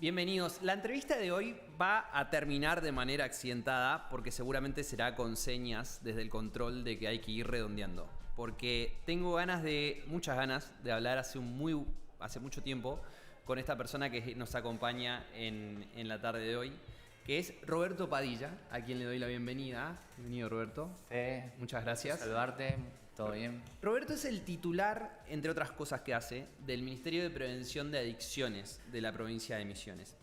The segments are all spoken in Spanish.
Bienvenidos. La entrevista de hoy va a terminar de manera accidentada porque seguramente será con señas desde el control de que hay que ir redondeando. Porque tengo muchas ganas de hablar hace mucho tiempo con esta persona que nos acompaña en la tarde de hoy, que es Roberto Padilla, a quien le doy la bienvenida. Bienvenido, Roberto. Muchas gracias. Saludarte, todo bien. Roberto es el titular, entre otras cosas que hace, del Ministerio de Prevención de Adicciones de la provincia de Misiones.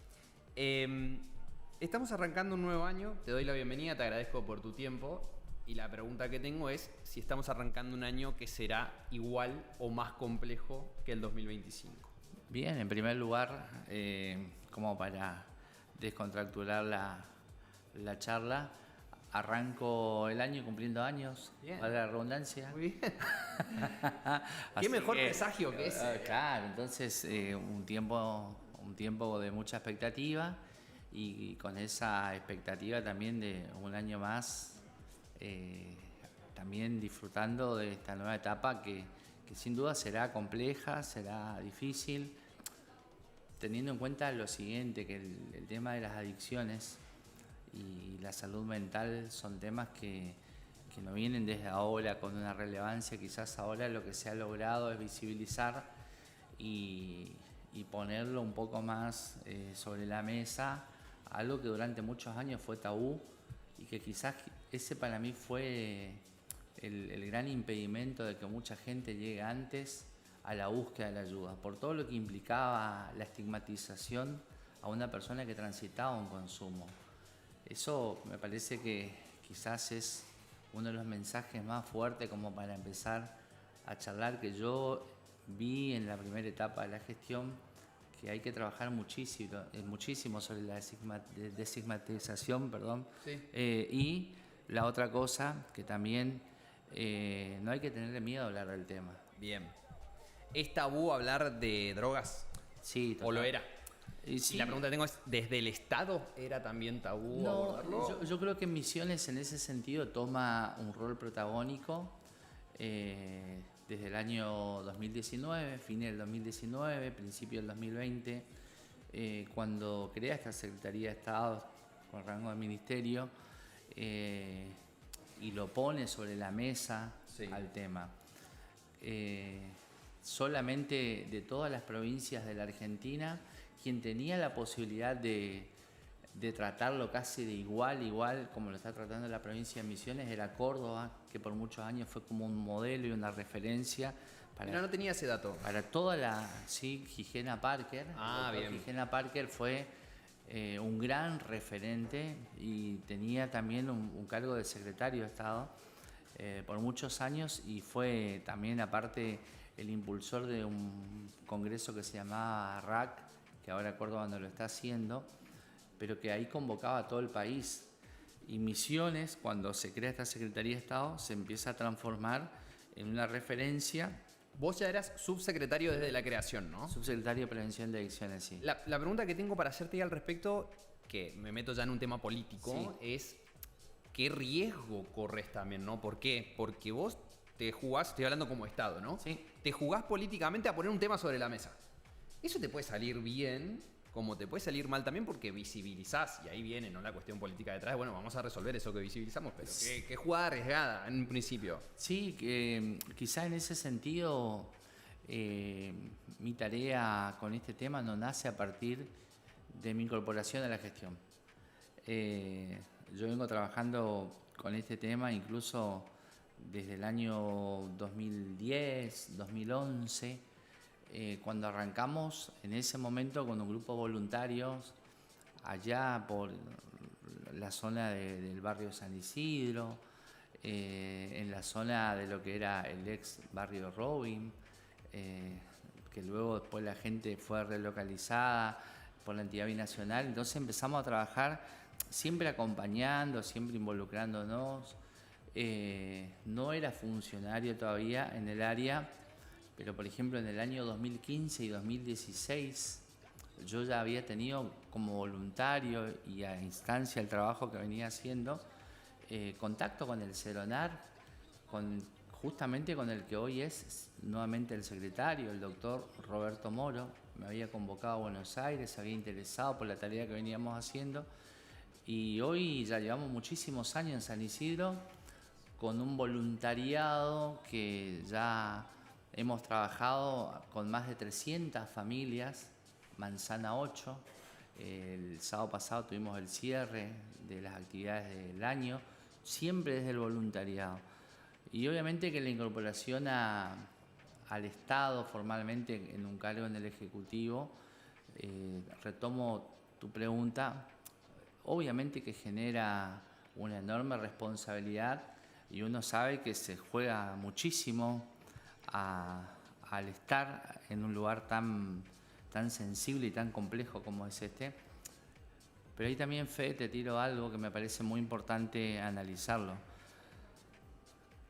Estamos arrancando un nuevo año, te doy la bienvenida, te agradezco por tu tiempo. Y la pregunta que tengo es si estamos arrancando un año que será igual o más complejo que el 2025. Bien, en primer lugar, como para descontracturar la charla, arranco el año cumpliendo años, valga la redundancia. Muy bien. Qué mejor presagio que ese. Claro, entonces un tiempo de mucha expectativa y con esa expectativa también de un año más, también disfrutando de esta nueva etapa que sin duda será compleja, será difícil, teniendo en cuenta lo siguiente, que el tema de las adicciones y la salud mental son temas que no vienen desde ahora con una relevancia. Quizás ahora lo que se ha logrado es visibilizar y ponerlo un poco más sobre la mesa, algo que durante muchos años fue tabú y que quizás ese para mí fue el gran impedimento de que mucha gente llegue antes a la búsqueda de la ayuda, por todo lo que implicaba la estigmatización a una persona que transitaba un consumo. Eso me parece que quizás es uno de los mensajes más fuertes como para empezar a charlar, que yo vi en la primera etapa de la gestión, que hay que trabajar muchísimo sobre la desestigmatización, Sí. Y la otra cosa, que también no hay que tenerle miedo a hablar del tema. Bien. ¿Es tabú hablar de drogas? Sí, total. ¿O lo era? Sí. Y la pregunta que tengo es, ¿desde el Estado era también tabú abordarlo? Yo creo que Misiones en ese sentido toma un rol protagónico desde el año 2019, fin del 2019, principio del 2020, cuando crea esta Secretaría de Estado con rango de ministerio y lo pone sobre la mesa al tema. Solamente de todas las provincias de la Argentina, quien tenía la posibilidad de tratarlo casi de igual como lo está tratando la provincia de Misiones era Córdoba, que por muchos años fue como un modelo y una referencia para... No tenía ese dato. Para toda la... Sí, Gigena Parker. Bien. Gigena Parker fue un gran referente y tenía también un cargo de secretario de Estado por muchos años y fue también aparte el impulsor de un congreso que se llamaba RAC, que ahora Córdoba no lo está haciendo, pero que ahí convocaba a todo el país. Y Misiones, cuando se crea esta Secretaría de Estado, se empieza a transformar en una referencia. Vos ya eras subsecretario desde la creación, ¿no? Subsecretario de Prevención de Adicciones, sí. La pregunta que tengo para hacerte al respecto, que me meto ya en un tema político, es ¿qué riesgo corres también, no? ¿Por qué? Porque vos te jugás, estoy hablando como Estado, ¿no? Sí. Te jugás políticamente a poner un tema sobre la mesa. Eso te puede salir bien, como te puede salir mal también, porque visibilizás, y ahí viene, ¿no?, la cuestión política detrás. Bueno, vamos a resolver eso que visibilizamos, pero qué jugada arriesgada en un principio. Sí, que quizá en ese sentido mi tarea con este tema no nace a partir de mi incorporación a la gestión. Yo vengo trabajando con este tema incluso desde el año 2010, 2011, cuando arrancamos en ese momento con un grupo de voluntarios allá por la zona del barrio San Isidro, en la zona de lo que era el ex barrio Robin, que luego después la gente fue relocalizada por la entidad binacional. Entonces empezamos a trabajar siempre acompañando, siempre involucrándonos. No era funcionario todavía en el área, pero por ejemplo en el año 2015 y 2016 yo ya había tenido como voluntario y a instancia del trabajo que venía haciendo contacto con el Ceronar, justamente con el que hoy es nuevamente el secretario, el doctor Roberto Moro, me había convocado a Buenos Aires, se había interesado por la tarea que veníamos haciendo y hoy ya llevamos muchísimos años en San Isidro con un voluntariado que ya hemos trabajado con más de 300 familias, Manzana 8. El sábado pasado tuvimos el cierre de las actividades del año, siempre desde el voluntariado. Y obviamente que la incorporación al Estado formalmente en un cargo en el Ejecutivo, retomo tu pregunta, obviamente que genera una enorme responsabilidad y uno sabe que se juega muchísimo al estar en un lugar tan sensible y tan complejo como es este. Pero ahí también, Fede, te tiro algo que me parece muy importante analizarlo.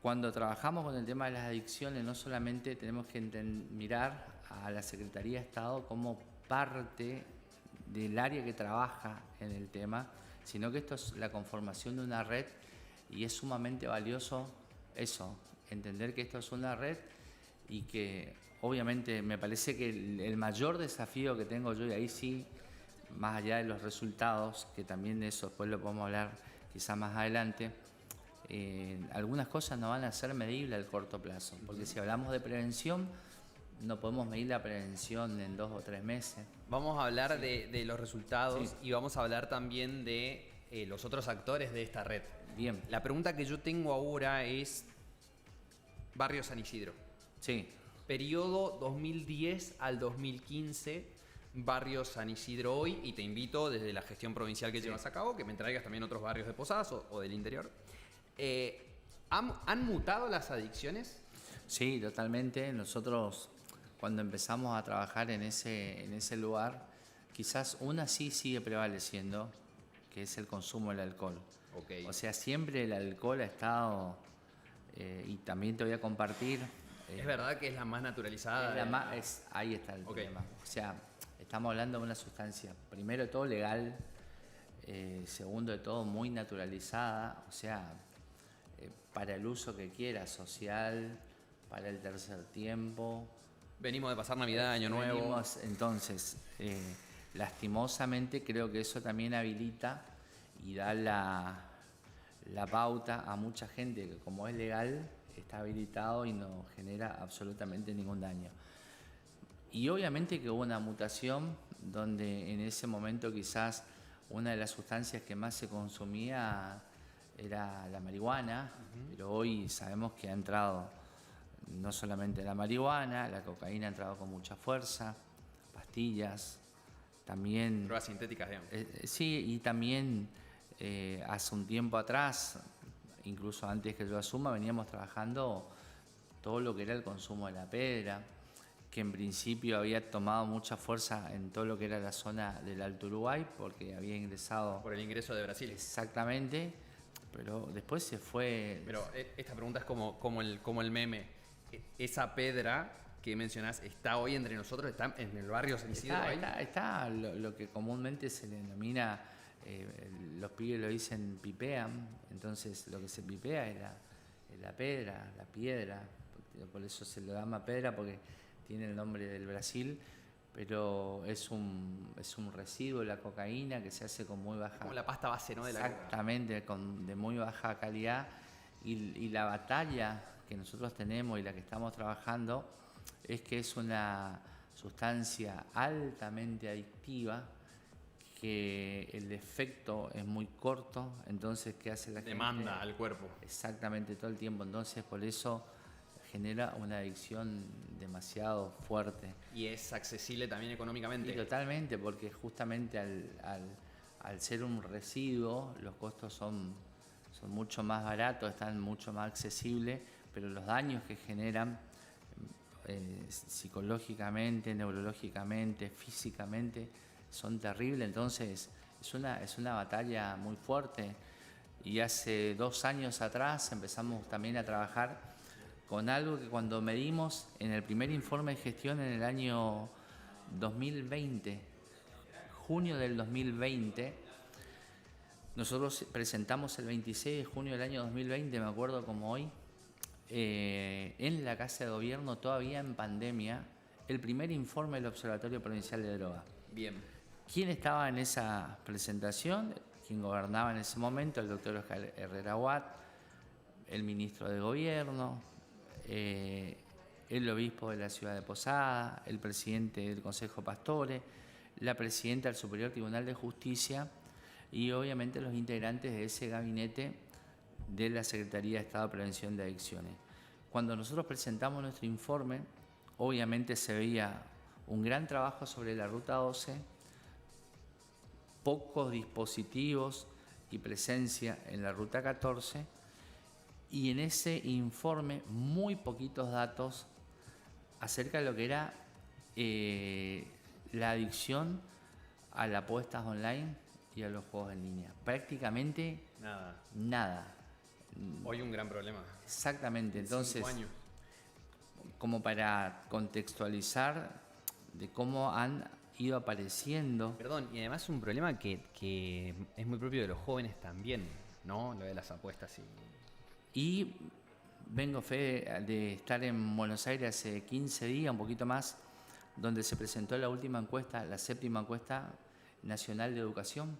Cuando trabajamos con el tema de las adicciones, no solamente tenemos que mirar a la Secretaría de Estado como parte del área que trabaja en el tema, sino que esto es la conformación de una red y es sumamente valioso eso, entender que esto es una red y que obviamente me parece que el mayor desafío que tengo yo, y ahí sí, más allá de los resultados, que también de eso después lo podemos hablar quizás más adelante, algunas cosas no van a ser medibles al corto plazo, porque si hablamos de prevención, no podemos medir la prevención en 2 o 3 meses. Vamos a hablar de los resultados y vamos a hablar también de los otros actores de esta red. Bien. La pregunta que yo tengo ahora es Barrio San Isidro. Sí. Periodo 2010 al 2015, Barrio San Isidro hoy, y te invito desde la gestión provincial que llevas a cabo, que me traigas también otros barrios de Posadas o del interior. ¿Han mutado las adicciones? Sí, totalmente. Nosotros cuando empezamos a trabajar en ese lugar, quizás una sí sigue prevaleciendo, que es el consumo del alcohol. Okay. O sea, siempre el alcohol ha estado, y también te voy a compartir. ¿Es verdad que es la más naturalizada? Ahí está el tema. O sea, estamos hablando de una sustancia, primero de todo legal, segundo de todo muy naturalizada, o sea, para el uso que quiera, social, para el tercer tiempo. Venimos de pasar Navidad, Año Nuevo. Entonces, lastimosamente creo que eso también habilita y da la pauta a mucha gente que como es legal, está habilitado y no genera absolutamente ningún daño. Y obviamente que hubo una mutación donde en ese momento quizás una de las sustancias que más se consumía era la marihuana, pero hoy sabemos que ha entrado no solamente la marihuana, la cocaína ha entrado con mucha fuerza, pastillas, también... Drogas sintéticas, digamos. Sí, y también hace un tiempo atrás, incluso antes que yo asuma, veníamos trabajando todo lo que era el consumo de la pedra, que en principio había tomado mucha fuerza en todo lo que era la zona del Alto Uruguay, porque había ingresado... Por el ingreso de Brasil. Exactamente, pero después se fue... Pero esta pregunta es como el meme. Esa pedra que mencionás, ¿está hoy entre nosotros? ¿Está en el barrio San Isidro? Está lo que comúnmente se le denomina, los pibes lo dicen pipean, entonces lo que se pipea es la pedra, la piedra, por eso se lo llama pedra porque tiene el nombre del Brasil, pero es un residuo de la cocaína que se hace con muy baja... Como la pasta base, ¿no? De la exactamente, de muy baja calidad y la batalla que nosotros tenemos y la que estamos trabajando es que es una sustancia altamente adictiva, que el efecto es muy corto, entonces ¿qué hace la gente? Demanda al cuerpo. Exactamente, todo el tiempo, entonces por eso genera una adicción demasiado fuerte. Y es accesible también económicamente. Y totalmente, porque justamente al ser un residuo, los costos son mucho más baratos, están mucho más accesibles, pero los daños que generan psicológicamente, neurológicamente, físicamente, son terribles. Entonces es una batalla muy fuerte. Y hace 2 años atrás empezamos también a trabajar con algo que cuando medimos en el primer informe de gestión en el año 2020, junio del 2020, nosotros presentamos el 26 de junio del año 2020, me acuerdo como hoy, en la Casa de Gobierno, todavía en pandemia, el primer informe del Observatorio Provincial de Drogas. Bien. ¿Quién estaba en esa presentación? Quien gobernaba en ese momento, el doctor Oscar Herrera Watt, el ministro de Gobierno, el obispo de la ciudad de Posada, el presidente del Consejo Pastore, la presidenta del Superior Tribunal de Justicia y obviamente los integrantes de ese gabinete de la Secretaría de Estado de Prevención de Adicciones. Cuando nosotros presentamos nuestro informe, obviamente se veía un gran trabajo sobre la Ruta 12, pocos dispositivos y presencia en la Ruta 14, y en ese informe muy poquitos datos acerca de lo que era la adicción a las apuestas online y a los juegos en línea. Prácticamente nada. Hoy un gran problema. Exactamente. Entonces, 5 años. Como para contextualizar de cómo han ido apareciendo. Perdón, y además es un problema que es muy propio de los jóvenes también, ¿no? Lo de las apuestas Y vengo fe de estar en Buenos Aires hace 15 días, un poquito más, donde se presentó la última encuesta, la 7ª encuesta nacional de educación.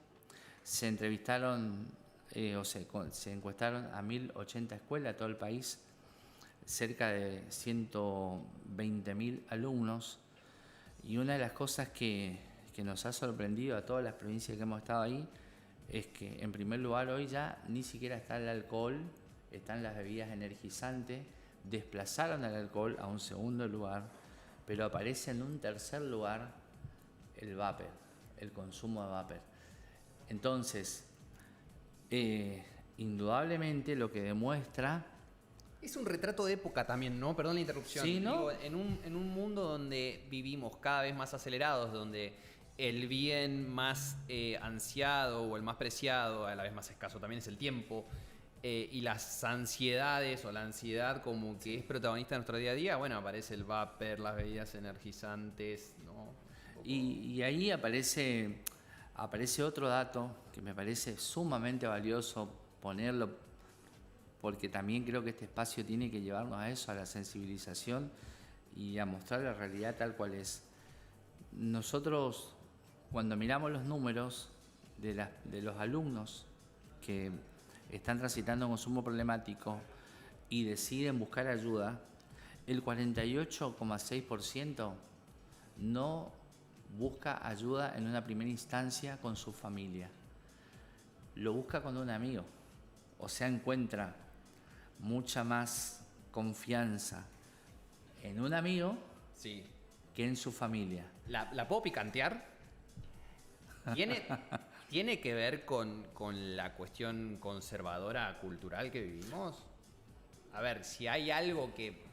Se entrevistaron se encuestaron a 1080 escuelas de todo el país, cerca de 120.000 alumnos. Y una de las cosas que nos ha sorprendido a todas las provincias que hemos estado ahí es que, en primer lugar, hoy ya ni siquiera está el alcohol, están las bebidas energizantes, desplazaron al alcohol a un segundo lugar, pero aparece en un tercer lugar el vapor, el consumo de vapor. Entonces, indudablemente lo que demuestra... Es un retrato de época también, ¿no? Perdón la interrupción. Sí, ¿no? Digo, en un mundo donde vivimos cada vez más acelerados, donde el bien más ansiado o el más preciado, a la vez más escaso también es el tiempo, y las ansiedades o la ansiedad como que es protagonista de nuestro día a día, bueno, aparece el vapor, las bebidas energizantes, ¿no? Y ahí aparece otro dato que me parece sumamente valioso ponerlo, porque también creo que este espacio tiene que llevarnos a eso, a la sensibilización y a mostrar la realidad tal cual es. Nosotros, cuando miramos los números de los alumnos que están transitando un consumo problemático y deciden buscar ayuda, el 48,6% no busca ayuda en una primera instancia con su familia. Lo busca con un amigo. O sea, encuentra mucha más confianza en un amigo Sí. que en su familia. ¿La puedo picantear? ¿Tiene que ver con la cuestión conservadora cultural que vivimos? A ver, si hay algo que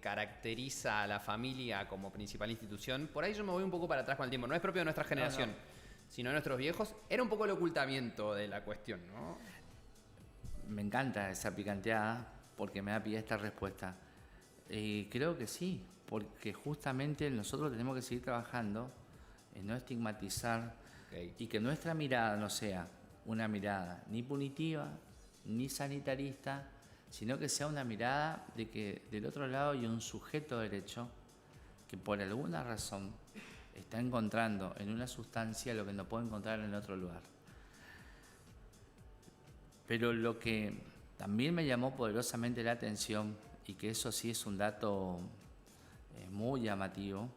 caracteriza a la familia como principal institución, por ahí yo me voy un poco para atrás con el tiempo. No es propio de nuestra generación, sino de nuestros viejos. Era un poco el ocultamiento de la cuestión, ¿no? Me encanta esa picanteada porque me da pie a esta respuesta. Creo que sí, porque justamente nosotros tenemos que seguir trabajando en no estigmatizar y que nuestra mirada no sea una mirada ni punitiva, ni sanitarista, sino que sea una mirada de que del otro lado hay un sujeto de derecho que por alguna razón está encontrando en una sustancia lo que no puede encontrar en otro lugar. Pero lo que también me llamó poderosamente la atención, y que eso sí es un dato muy llamativo,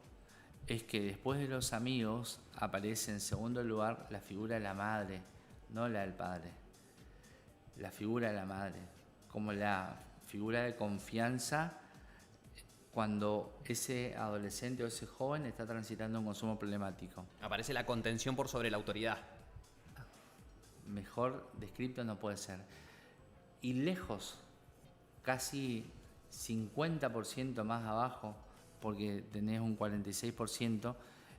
es que después de los amigos aparece en segundo lugar la figura de la madre, no la del padre. La figura de la madre, como la figura de confianza cuando ese adolescente o ese joven está transitando un consumo problemático. Aparece la contención por sobre la autoridad. Mejor descrito no puede ser. Y lejos, casi 50% más abajo, porque tenés un 46%,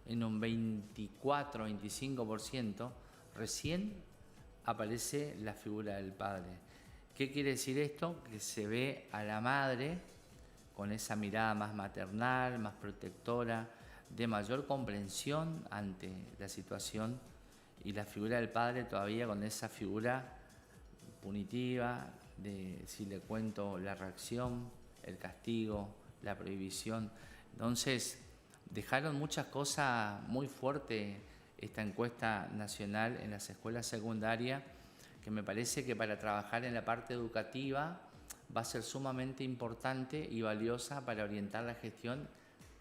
en un 24-25%, recién aparece la figura del padre. ¿Qué quiere decir esto? Que se ve a la madre con esa mirada más maternal, más protectora, de mayor comprensión ante la situación, y la figura del padre todavía con esa figura punitiva de si le cuento la reacción, el castigo, la prohibición. Entonces, dejaron muchas cosas muy fuertes esta encuesta nacional en las escuelas secundarias, que me parece que para trabajar en la parte educativa va a ser sumamente importante y valiosa para orientar la gestión,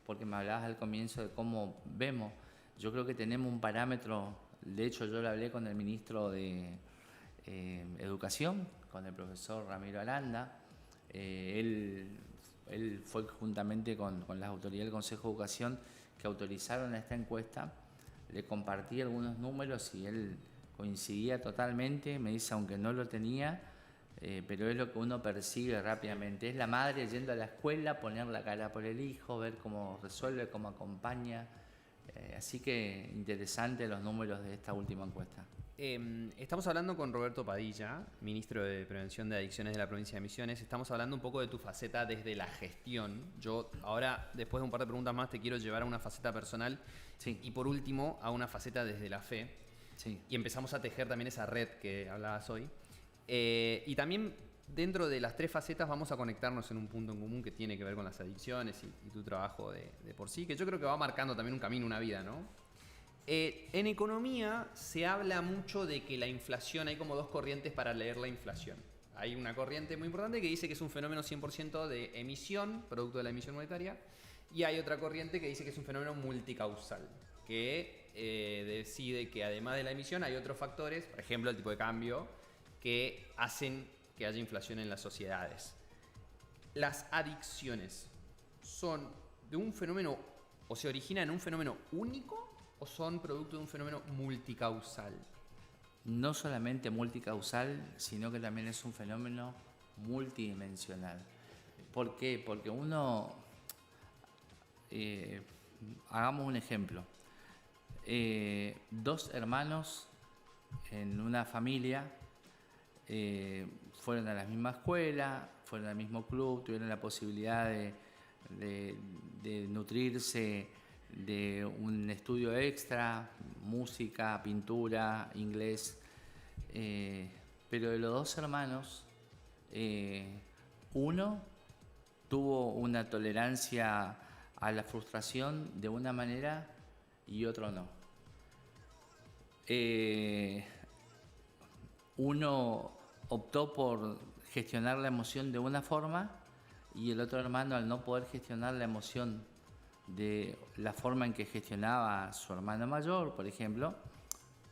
porque me hablabas al comienzo de cómo vemos. Yo creo que tenemos un parámetro, de hecho yo lo hablé con el ministro de Educación, con el profesor Ramiro Aranda. Él fue juntamente con las autoridades del Consejo de Educación que autorizaron esta encuesta. Le compartí algunos números y él coincidía totalmente. Me dice, aunque no lo tenía, pero es lo que uno percibe rápidamente. Es la madre yendo a la escuela, poner la cara por el hijo, ver cómo resuelve, cómo acompaña. Así que interesante los números de esta última encuesta. Estamos hablando con Roberto Padilla, ministro de Prevención de Adicciones de la provincia de Misiones. Estamos hablando un poco de tu faceta desde la gestión. Yo ahora, después de un par de preguntas más, te quiero llevar a una faceta personal. Sí. Y por último, a una faceta desde la fe. Sí. Y empezamos a tejer también esa red que hablabas hoy. Y también dentro de las tres facetas vamos a conectarnos en un punto en común que tiene que ver con las adicciones y tu trabajo de por sí, que yo creo que va marcando también un camino, una vida, ¿no? En economía se habla mucho de que la inflación, hay como dos corrientes para leer la inflación. Hay una corriente muy importante que dice que es un fenómeno 100% de emisión, producto de la emisión monetaria, y hay otra corriente que dice que es un fenómeno multicausal, que decide que además de la emisión hay otros factores, por ejemplo el tipo de cambio, que hacen que haya inflación en las sociedades. Las adicciones son de un fenómeno, o se originan en un fenómeno único, o son producto de un fenómeno multicausal. No solamente multicausal, sino que también es un fenómeno multidimensional. ¿Por qué? Porque hagamos un ejemplo. Dos hermanos en una familia fueron a la misma escuela, fueron al mismo club, tuvieron la posibilidad de nutrirse de un estudio extra, música, pintura, inglés, pero de los dos hermanos, uno tuvo una tolerancia a la frustración de una manera y otro no. Uno optó por gestionar la emoción de una forma y el otro hermano, al no poder gestionar la emoción de la forma en que gestionaba su hermano mayor, por ejemplo,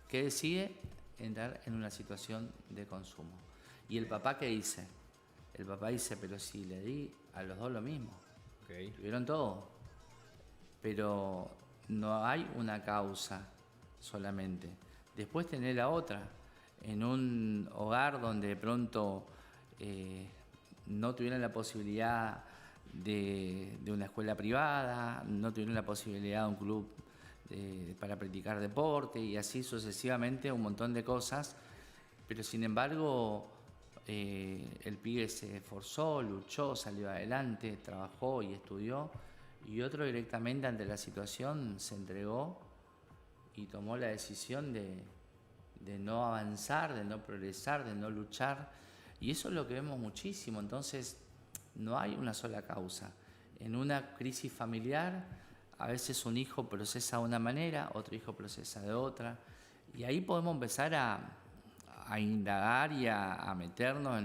que decide entrar en una situación de consumo. ¿Y el papá qué dice? El papá dice, pero si le di a los dos lo mismo. Okay. Tuvieron todo. Pero no hay una causa solamente. Después tener la otra. En un hogar donde de pronto no tuvieron la posibilidad de una escuela privada, no tuvieron la posibilidad de un club para practicar deporte y así sucesivamente un montón de cosas, pero sin embargo el pibe se esforzó, luchó, salió adelante, trabajó y estudió, y otro directamente ante la situación se entregó y tomó la decisión de no avanzar, de no progresar, de no luchar, y eso es lo que vemos muchísimo. Entonces no hay una sola causa. En una crisis familiar, a veces un hijo procesa de una manera, otro hijo procesa de otra, y ahí podemos empezar a indagar y a meternos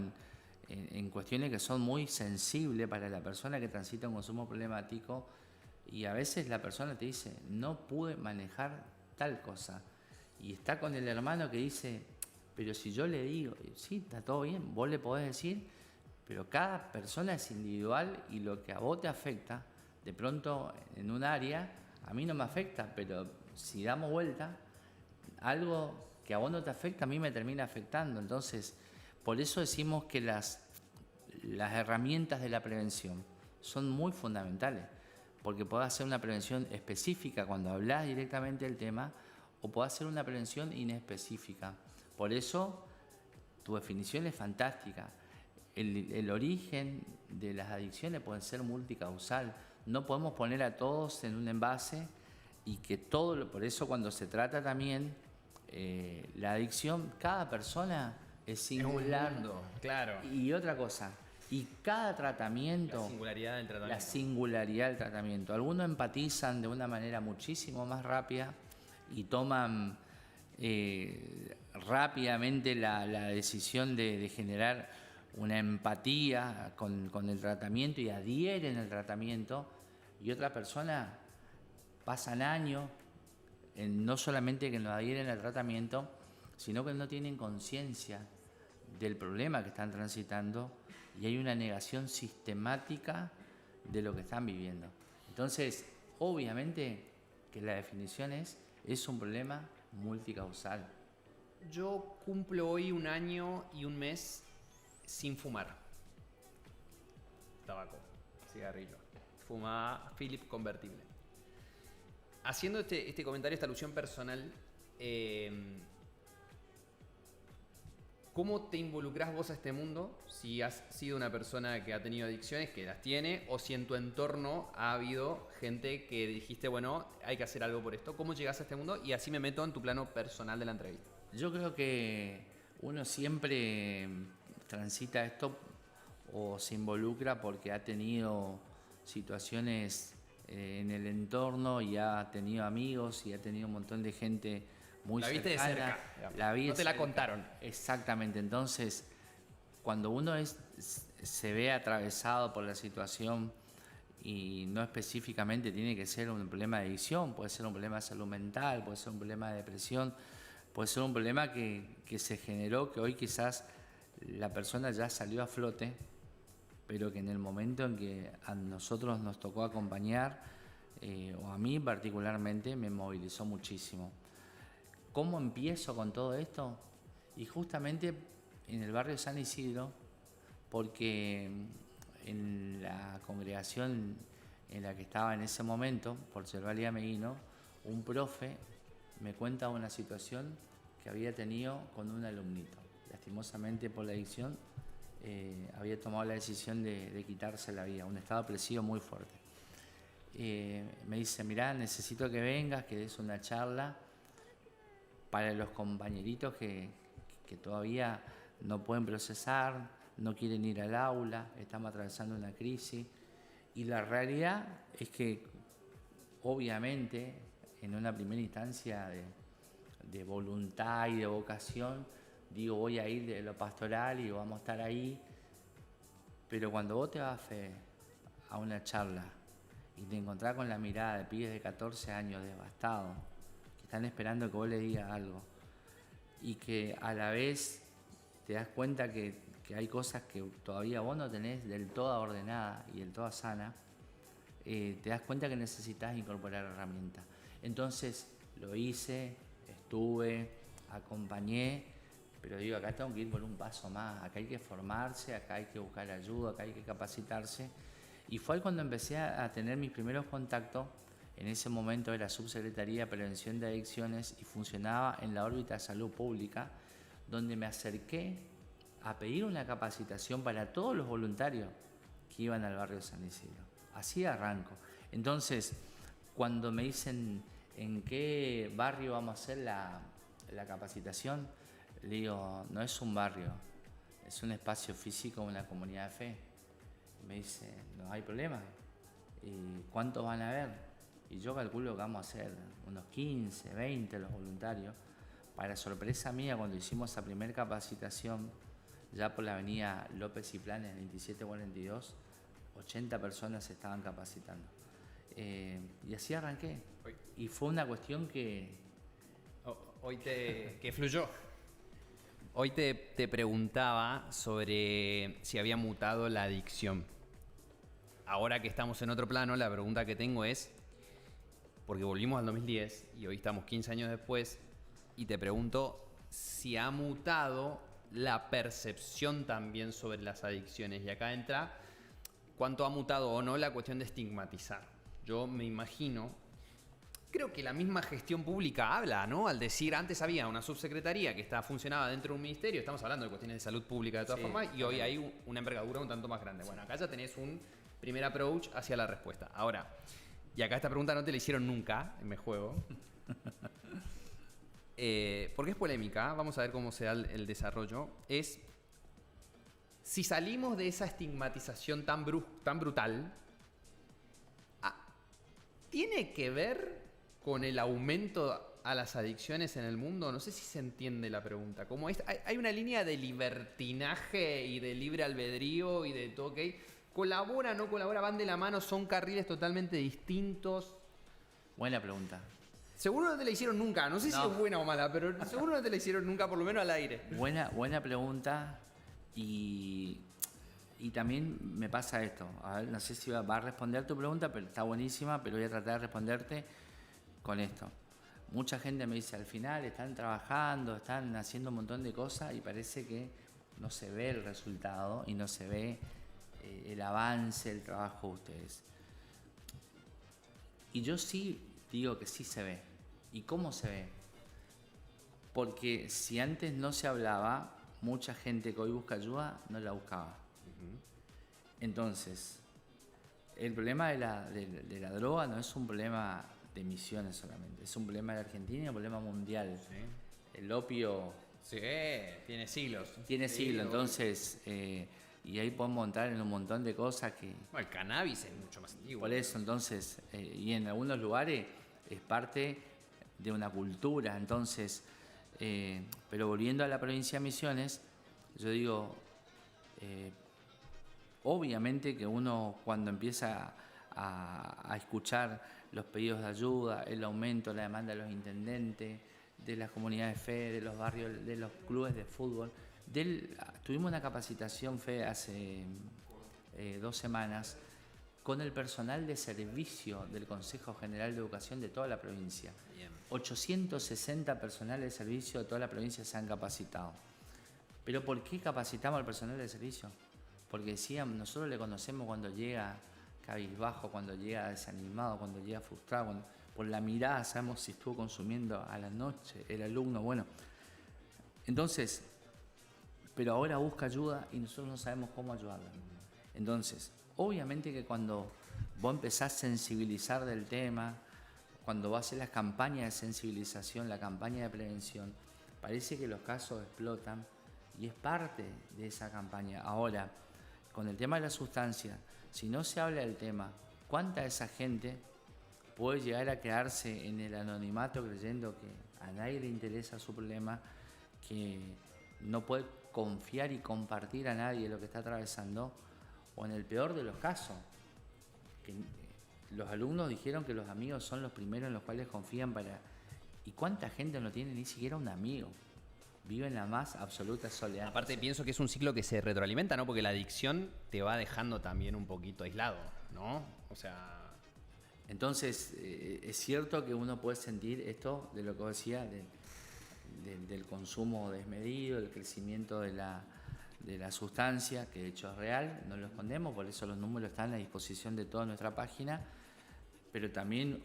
en cuestiones que son muy sensibles para la persona que transita un consumo problemático, y a veces la persona te dice, no pude manejar tal cosa, y está con el hermano que dice, pero si yo le digo, sí, está todo bien, vos le podés decir, pero cada persona es individual y lo que a vos te afecta, de pronto en un área, a mí no me afecta, pero si damos vuelta, algo que a vos no te afecta, a mí me termina afectando. Entonces, por eso decimos que las herramientas de la prevención son muy fundamentales, porque podés hacer una prevención específica cuando hablas directamente del tema, o podés hacer una prevención inespecífica. Por eso, tu definición es fantástica. El origen de las adicciones puede ser multicausal. No podemos poner a todos en un envase y que todo, por eso cuando se trata también la adicción, cada persona es singular. Es un mundo, claro. Y otra cosa, Y cada tratamiento... La singularidad del tratamiento. La singularidad del tratamiento. Algunos empatizan de una manera muchísimo más rápida y toman rápidamente la decisión de generar una empatía con el tratamiento y adhieren al tratamiento. Y otras personas pasan años, no solamente que no adhieren al tratamiento, sino que no tienen conciencia del problema que están transitando y hay una negación sistemática de lo que están viviendo. Entonces, obviamente que la definición es un problema multicausal. Yo cumplo hoy 1 año y 1 mes sin fumar tabaco, cigarrillo. Fumaba Philip convertible. Haciendo este comentario, esta alusión personal, ¿cómo te involucrás vos a este mundo? Si has sido una persona que ha tenido adicciones, que las tiene, o si en tu entorno ha habido gente que dijiste, bueno, hay que hacer algo por esto. ¿Cómo llegás a este mundo? Y así me meto en tu plano personal de la entrevista. Yo creo que uno siempre transita esto o se involucra porque ha tenido situaciones en el entorno y ha tenido amigos y ha tenido un montón de gente muy cercana. La viste de cerca. La vi no te la contaron. Exactamente. Entonces, cuando uno se ve atravesado por la situación y no específicamente tiene que ser un problema de adicción, puede ser un problema de salud mental, puede ser un problema de depresión, puede ser un problema que se generó, que hoy quizás la persona ya salió a flote, pero que en el momento en que a nosotros nos tocó acompañar, o a mí particularmente, me movilizó muchísimo. ¿Cómo empiezo con todo esto? Y justamente en el barrio San Isidro, porque en la congregación en la que estaba en ese momento, por Cervalía Meguino, un profe me cuenta una situación que había tenido con un alumnito. Lastimosamente por la adicción, había tomado la decisión de quitarse la vida, un estado depresivo muy fuerte. Me dice, mirá, necesito que vengas, que des una charla para los compañeritos que todavía no pueden procesar, no quieren ir al aula, estamos atravesando una crisis. Y la realidad es que, obviamente, en una primera instancia de voluntad y de vocación, digo, voy a ir de lo pastoral y vamos a estar ahí. Pero cuando vos te vas a una charla y te encontrás con la mirada de pibes de 14 años devastados, que están esperando que vos le digas algo, y que a la vez te das cuenta que hay cosas que todavía vos no tenés del todo ordenada y del todo sana, te das cuenta que necesitas incorporar herramientas. Entonces lo hice, estuve, acompañé, pero digo, acá tengo que ir por un paso más, acá hay que formarse, acá hay que buscar ayuda, acá hay que capacitarse. Y fue cuando empecé a tener mis primeros contactos. En ese momento era Subsecretaría de Prevención de Adicciones y funcionaba en la órbita de salud pública, donde me acerqué a pedir una capacitación para todos los voluntarios que iban al barrio San Isidro. Así arranco. Entonces, cuando me dicen en qué barrio vamos a hacer la capacitación, le digo, no es un barrio, es un espacio físico, una comunidad de fe. Me dice, no hay problema. ¿Y cuántos van a haber? Y yo calculo que vamos a ser unos 15, 20 los voluntarios. Para sorpresa mía, cuando hicimos esa primera capacitación, ya por la avenida López y Planes, 2742, 80 personas se estaban capacitando. Y así arranqué. Y fue una cuestión que fluyó. Hoy te preguntaba sobre si había mutado la adicción. Ahora que estamos en otro plano, la pregunta que tengo es, porque volvimos al 2010 y hoy estamos 15 años después, y te pregunto si ha mutado la percepción también sobre las adicciones. Y acá entra cuánto ha mutado o no la cuestión de estigmatizar. Yo me imagino, creo que la misma gestión pública habla, ¿no? Al decir, antes había una subsecretaría que funcionaba dentro de un ministerio, estamos hablando de cuestiones de salud pública de todas formas, y hoy hay una envergadura un tanto más grande. Bueno, acá ya tenés un primer approach hacia la respuesta. Ahora, y acá esta pregunta no te la hicieron nunca, me juego. Porque es polémica, vamos a ver cómo se da el desarrollo. Es si salimos de esa estigmatización tan brutal, ¿tiene que ver con el aumento a las adicciones en el mundo? No sé si se entiende la pregunta. Como hay una línea de libertinaje y de libre albedrío y de todo, ¿ok? ¿Colabora, no colabora? ¿Van de la mano? ¿Son carriles totalmente distintos? Buena pregunta. Seguro no te la hicieron nunca. No sé si es buena o mala, pero seguro no te la hicieron nunca, por lo menos al aire. Buena pregunta. Y también me pasa esto. A ver, no sé si va a responder tu pregunta, pero está buenísima, pero voy a tratar de responderte con esto. Mucha gente me dice, al final están trabajando, están haciendo un montón de cosas y parece que no se ve el resultado y no se ve el avance, el trabajo de ustedes. Y yo sí digo que sí se ve. ¿Y cómo se ve? Porque si antes no se hablaba, mucha gente que hoy busca ayuda no la buscaba. Entonces, el problema de la droga no es un problema de Misiones solamente, es un problema de Argentina y un problema mundial. Sí. El opio... Sí, tiene siglos. Tiene siglos, entonces... y ahí podemos entrar en un montón de cosas que... Bueno, el cannabis es mucho más antiguo. Por eso, entonces, y en algunos lugares es parte de una cultura, entonces... pero volviendo a la provincia de Misiones, yo digo... obviamente que uno cuando empieza a escuchar los pedidos de ayuda, el aumento, la demanda de los intendentes, de las comunidades de fe, de los barrios, de los clubes de fútbol. Tuvimos una capacitación, Fe, hace 2 semanas con el personal de servicio del Consejo General de Educación de toda la provincia. Bien. 860 personal de servicio de toda la provincia se han capacitado. ¿Pero por qué capacitamos al personal de servicio? Porque decían, nosotros le conocemos cuando llega cabizbajo, cuando llega desanimado, cuando llega frustrado, por la mirada sabemos si estuvo consumiendo a la noche, el alumno, bueno. Entonces, pero ahora busca ayuda y nosotros no sabemos cómo ayudarlo. Entonces, obviamente que cuando vos empezás a sensibilizar del tema, cuando vos haces las campañas de sensibilización, la campaña de prevención, parece que los casos explotan y es parte de esa campaña. Ahora, con el tema de la sustancia, si no se habla del tema, ¿cuánta de esa gente puede llegar a quedarse en el anonimato creyendo que a nadie le interesa su problema, que no puede confiar y compartir a nadie lo que está atravesando? O en el peor de los casos, que los alumnos dijeron que los amigos son los primeros en los cuales confían para... ¿Y cuánta gente no tiene ni siquiera un amigo? Vive en la más absoluta soledad. Aparte pienso que es un ciclo que se retroalimenta, ¿no? Porque la adicción te va dejando también un poquito aislado, ¿no? O sea... Entonces, es cierto que uno puede sentir esto de lo que decía, del consumo desmedido, del crecimiento de la sustancia, que de hecho es real, no lo escondemos, por eso los números están a disposición de toda nuestra página, pero también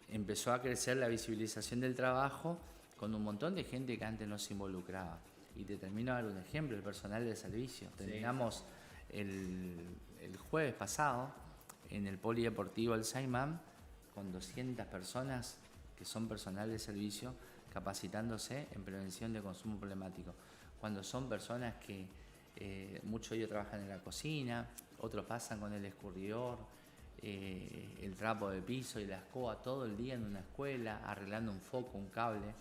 empezó a crecer la visibilización del trabajo con un montón de gente que antes no se involucraba. Y te termino de dar un ejemplo, el personal de servicio. Sí. Terminamos el jueves pasado en el Polideportivo El Saimán con 200 personas que son personal de servicio capacitándose en prevención de consumo problemático. Cuando son personas que muchos de ellos trabajan en la cocina, otros pasan con el escurridor, el trapo de piso y la escoba todo el día en una escuela, arreglando un foco, un cable,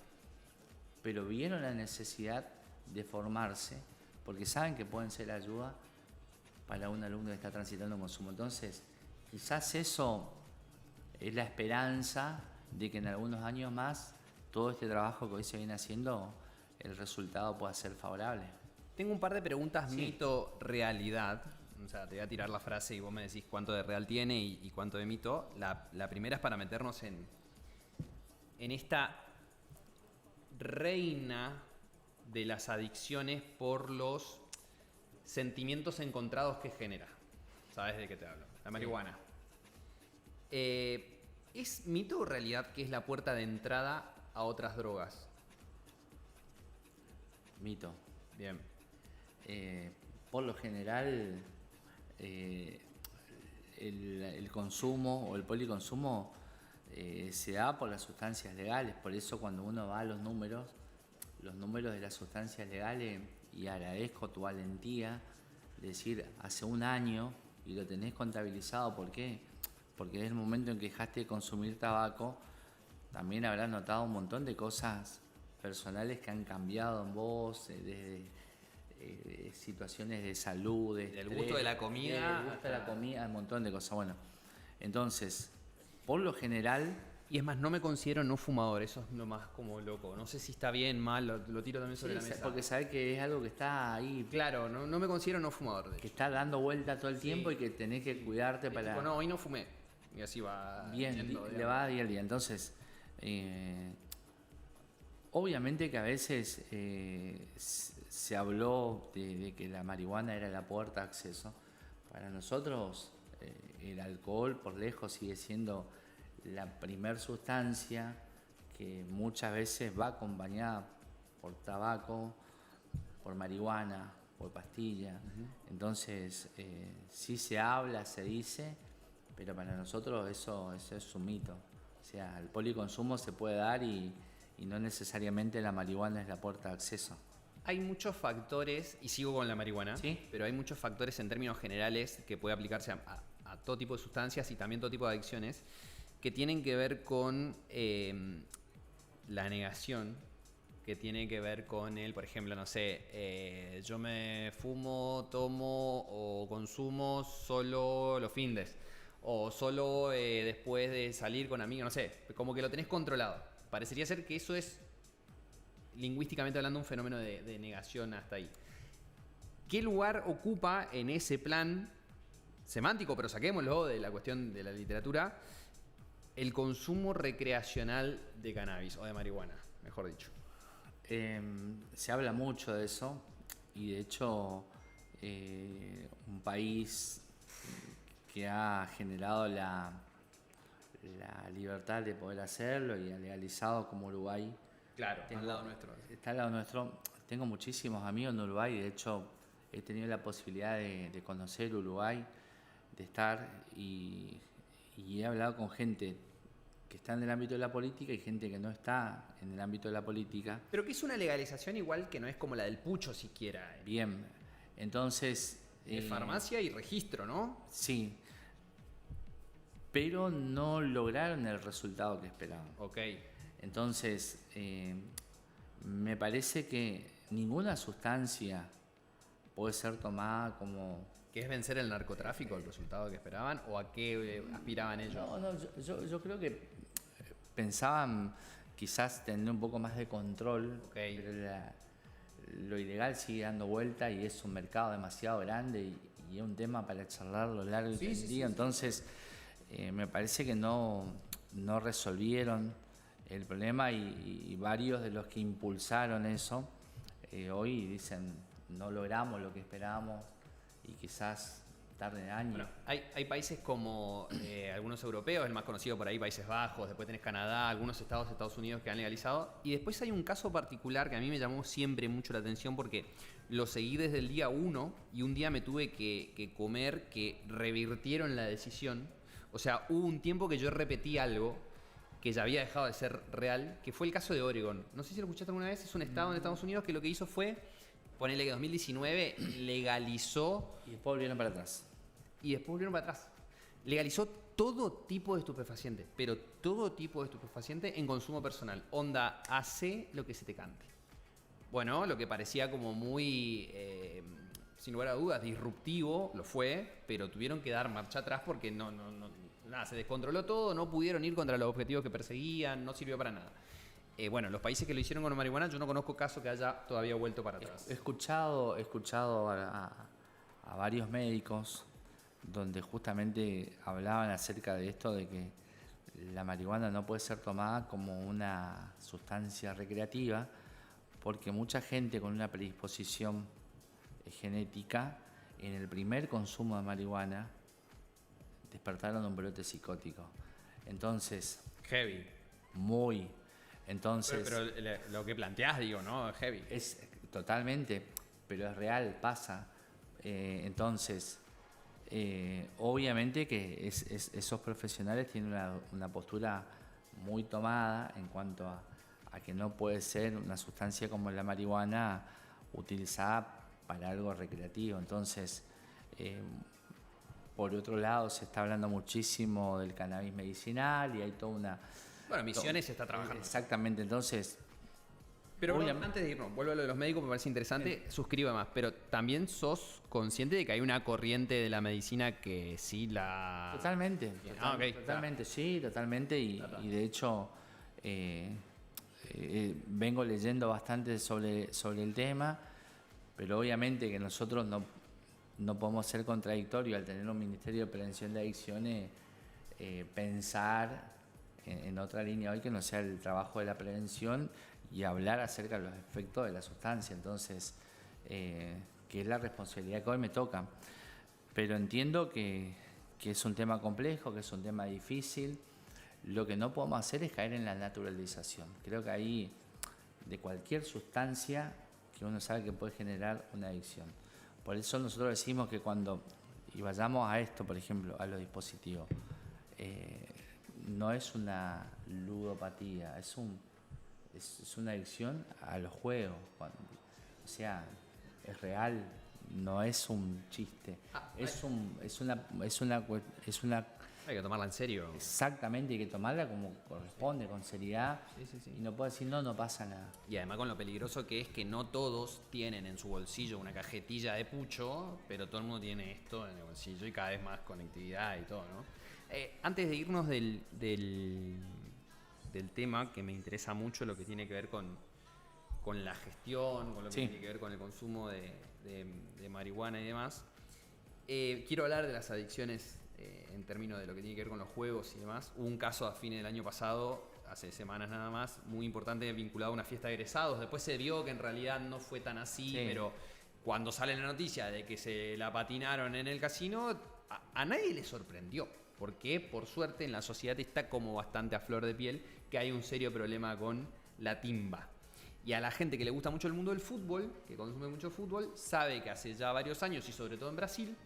pero vieron la necesidad de formarse porque saben que pueden ser ayuda para un alumno que está transitando un consumo. Entonces, quizás eso es la esperanza de que en algunos años más todo este trabajo que hoy se viene haciendo, el resultado pueda ser favorable. Tengo un par de preguntas, sí. Mito, realidad. O sea, te voy a tirar la frase y vos me decís cuánto de real tiene y cuánto de mito. La primera es para meternos en esta reina de las adicciones por los sentimientos encontrados que genera. ¿Sabes de qué te hablo? La marihuana. Sí. ¿Es mito o realidad que es la puerta de entrada a otras drogas? Mito. Bien. Por lo general, el consumo o el policonsumo se da por las sustancias legales. Por eso cuando uno va a los números de las sustancias legales, y agradezco tu valentía decir hace un año y lo tenés contabilizado. ¿Por qué? Porque en el momento en que dejaste de consumir tabaco, también habrás notado un montón de cosas personales que han cambiado en vos, desde situaciones de salud, de Del gusto de la comida. del gusto de la comida, un montón de cosas. Bueno, entonces, por lo general... Y es más, no me considero no fumador, eso es lo más como loco. No sé si está bien, mal, lo tiro también sobre la mesa. Porque sabés que es algo que está ahí. Claro, no me considero no fumador. Que está dando vuelta todo el tiempo y que tenés que cuidarte para... Tipo, no, hoy no fumé. Y así va. Bien, yendo, le va día al día. Entonces, obviamente que a veces se habló de que la marihuana era la puerta de acceso. Para nosotros, el alcohol por lejos sigue siendo la primer sustancia que muchas veces va acompañada por tabaco, por marihuana, por pastilla. Entonces, sí se habla, se dice, pero para nosotros eso es un mito. O sea, el policonsumo se puede dar y no necesariamente la marihuana es la puerta de acceso. Hay muchos factores, y sigo con la marihuana, ¿Sí? pero hay muchos factores en términos generales que puede aplicarse a todo tipo de sustancias y también todo tipo de adicciones que tienen que ver con la negación, que tiene que ver con el, por ejemplo, no sé, yo me fumo, tomo o consumo solo los findes, o solo después de salir con amigos, no sé, como que lo tenés controlado. Parecería ser que eso es, lingüísticamente hablando, un fenómeno de negación hasta ahí. ¿Qué lugar ocupa en ese plan semántico, pero saquémoslo de la cuestión de la literatura, el consumo recreacional de cannabis o de marihuana, mejor dicho? Se habla mucho de eso y de hecho un país que ha generado la libertad de poder hacerlo y ha legalizado como Uruguay. Claro, al lado nuestro. Está al lado nuestro. Tengo muchísimos amigos en Uruguay, de hecho he tenido la posibilidad de conocer Uruguay, de estar y he hablado con gente que está en el ámbito de la política y gente que no está en el ámbito de la política. Pero que es una legalización igual que no es como la del pucho siquiera. Bien, entonces... De farmacia y registro, ¿no? Sí, pero no lograron el resultado que esperaban. Ok. Entonces, me parece que ninguna sustancia puede ser tomada como... ¿Qué es vencer el narcotráfico, el resultado que esperaban? ¿O a qué aspiraban ellos? No, yo creo que pensaban quizás tener un poco más de control, pero lo ilegal sigue dando vuelta y es un mercado demasiado grande y es un tema para charlarlo largo y tendido. Entonces, me parece que no resolvieron el problema y varios de los que impulsaron eso hoy dicen no logramos lo que esperábamos y quizás tarde años. Bueno, hay países como algunos europeos, el más conocido por ahí, Países Bajos, después tenés Canadá, algunos estados de Estados Unidos que han legalizado, y después hay un caso particular que a mí me llamó siempre mucho la atención porque lo seguí desde el día 1 y un día me tuve que comer que revirtieron la decisión. O sea, hubo un tiempo que yo repetí algo que ya había dejado de ser real, que fue el caso de Oregon. No sé si lo escuchaste alguna vez, es un estado en Estados Unidos que lo que hizo fue, ponele que 2019 legalizó... Y después volvieron para atrás. Legalizó todo tipo de estupefaciente, pero todo tipo de estupefaciente en consumo personal. Onda, hace lo que se te cante. Bueno, lo que parecía como muy, sin lugar a dudas, disruptivo, lo fue, pero tuvieron que dar marcha atrás porque nada, se descontroló todo, no pudieron ir contra los objetivos que perseguían, no sirvió para nada. Bueno, los países que lo hicieron con marihuana, yo no conozco caso que haya todavía vuelto para atrás. He escuchado a varios médicos donde justamente hablaban acerca de esto, de que la marihuana no puede ser tomada como una sustancia recreativa, porque mucha gente con una predisposición genética, en el primer consumo de marihuana, despertaron un brote psicótico. Entonces... Heavy. Muy. Entonces... Pero lo que planteás, digo, ¿no? Heavy. Es totalmente, pero es real, pasa. Entonces... obviamente que esos profesionales tienen una postura muy tomada en cuanto a que no puede ser una sustancia como la marihuana utilizada para algo recreativo. Entonces, Eh, por otro lado, se está hablando muchísimo del cannabis medicinal y hay toda una... Bueno, Misiones está trabajando. Exactamente, entonces... Pero bueno, antes de irnos, vuelvo a lo de los médicos, me parece interesante, suscribe más, pero también sos consciente de que hay una corriente de la medicina que sí la... Totalmente, Okay, totalmente, sí, totalmente, y de hecho vengo leyendo bastante sobre el tema, pero obviamente que nosotros no podemos ser contradictorios al tener un Ministerio de Prevención de Adicciones, pensar en otra línea hoy que no sea el trabajo de la prevención y hablar acerca de los efectos de la sustancia, entonces, que es la responsabilidad que hoy me toca. Pero entiendo que es un tema complejo, que es un tema difícil. Lo que no podemos hacer es caer en la naturalización. Creo que ahí, de cualquier sustancia que uno sabe que puede generar una adicción. Por eso nosotros decimos que cuando, y vayamos a esto, por ejemplo, a los dispositivos, no es una ludopatía, es una adicción a los juegos. O sea, es real, no es un chiste. Es una Hay que tomarla en serio. exactamente, hay que tomarla como corresponde, con seriedad. Sí. Y no puedo decir, no pasa nada. Y además con lo peligroso que es que no todos tienen en su bolsillo una cajetilla de pucho, pero todo el mundo tiene esto en el bolsillo y cada vez más conectividad y todo, ¿no? Antes de irnos del tema, que me interesa mucho lo que tiene que ver con la gestión, con lo que tiene que ver con el consumo de marihuana y demás, quiero hablar de las adicciones en términos de lo que tiene que ver con los juegos y demás. Hubo un caso a fines del año pasado, hace semanas nada más, muy importante, vinculado a una fiesta de egresados. Después se vio que en realidad no fue tan así, pero cuando sale la noticia de que se la patinaron en el casino, a nadie le sorprendió, porque por suerte en la sociedad está como bastante a flor de piel que hay un serio problema con la timba. Y a la gente que le gusta mucho el mundo del fútbol, que consume mucho fútbol, sabe que hace ya varios años, y sobre todo en Brasil,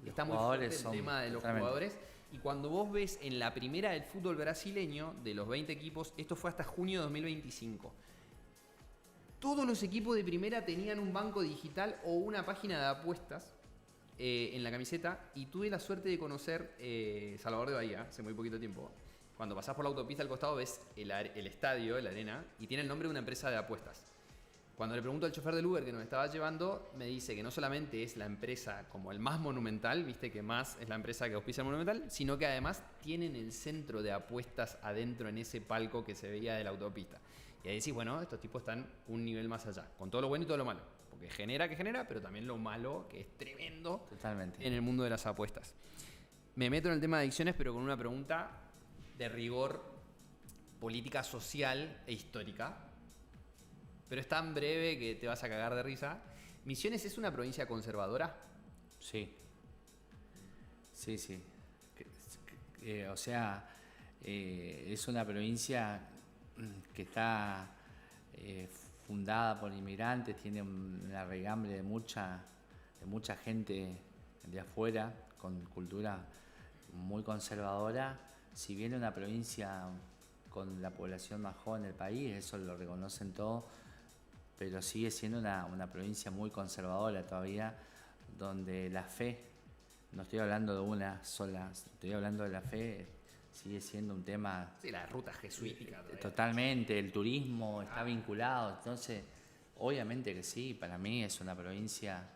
está muy fuerte el tema de los jugadores. Y cuando vos ves en la primera del fútbol brasileño, de los 20 equipos, esto fue hasta junio de 2025, todos los equipos de primera tenían un banco digital o una página de apuestas en la camiseta. Y tuve la suerte de conocer Salvador de Bahía hace muy poquito tiempo. Cuando pasás por la autopista al costado ves el estadio, la arena, y tiene el nombre de una empresa de apuestas. Cuando le pregunto al chofer del Uber que nos estaba llevando, me dice que no solamente es la empresa como el más monumental, viste que más es la empresa que auspicia el monumental, sino que además tienen el centro de apuestas adentro en ese palco que se veía de la autopista. Y ahí decís, bueno, estos tipos están un nivel más allá, con todo lo bueno y todo lo malo. Porque genera, pero también lo malo, que es tremendo. Totalmente. En el mundo de las apuestas. Me meto en el tema de adicciones, pero con una pregunta de rigor política, social e histórica. Pero es tan breve que te vas a cagar de risa. ¿Misiones es una provincia conservadora? Sí. O sea, es una provincia que está fundada por inmigrantes, tiene una regambre de mucha gente de afuera, con cultura muy conservadora. Si bien es una provincia con la población más joven del país, eso lo reconocen todos, pero sigue siendo una provincia muy conservadora todavía, donde la fe, no estoy hablando de una sola, estoy hablando de la fe, sigue siendo un tema... Sí, la ruta jesuítica. Totalmente, el turismo está vinculado, entonces obviamente que sí, para mí es una provincia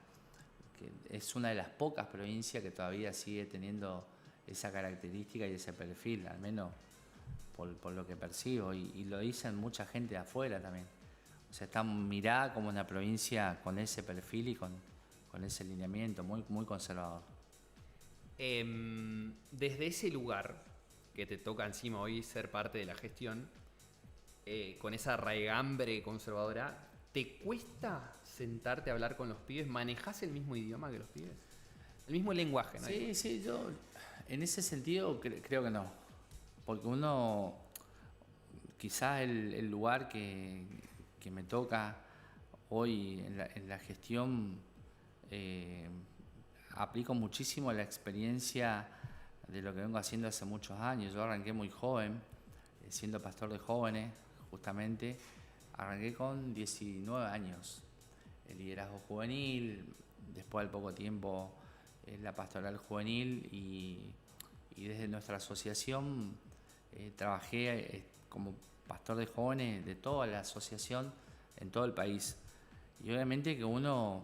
que es una de las pocas provincias que todavía sigue teniendo esa característica y ese perfil, al menos por lo que percibo, y lo dicen mucha gente de afuera también. O sea, está mirada como una provincia con ese perfil y con ese lineamiento, muy, muy conservador. Desde ese lugar que te toca encima hoy ser parte de la gestión, con esa raigambre conservadora, ¿te cuesta sentarte a hablar con los pibes? ¿Manejás el mismo idioma que los pibes? El mismo lenguaje, ¿no? Sí, yo en ese sentido creo que no. Porque uno, quizás el lugar que me toca hoy en la gestión, aplico muchísimo la experiencia de lo que vengo haciendo hace muchos años. Yo arranqué muy joven, siendo pastor de jóvenes, justamente. Arranqué con 19 años, el liderazgo juvenil. Después, al poco tiempo, la pastoral juvenil y desde nuestra asociación trabajé como pastor de jóvenes de toda la asociación en todo el país. Y obviamente que uno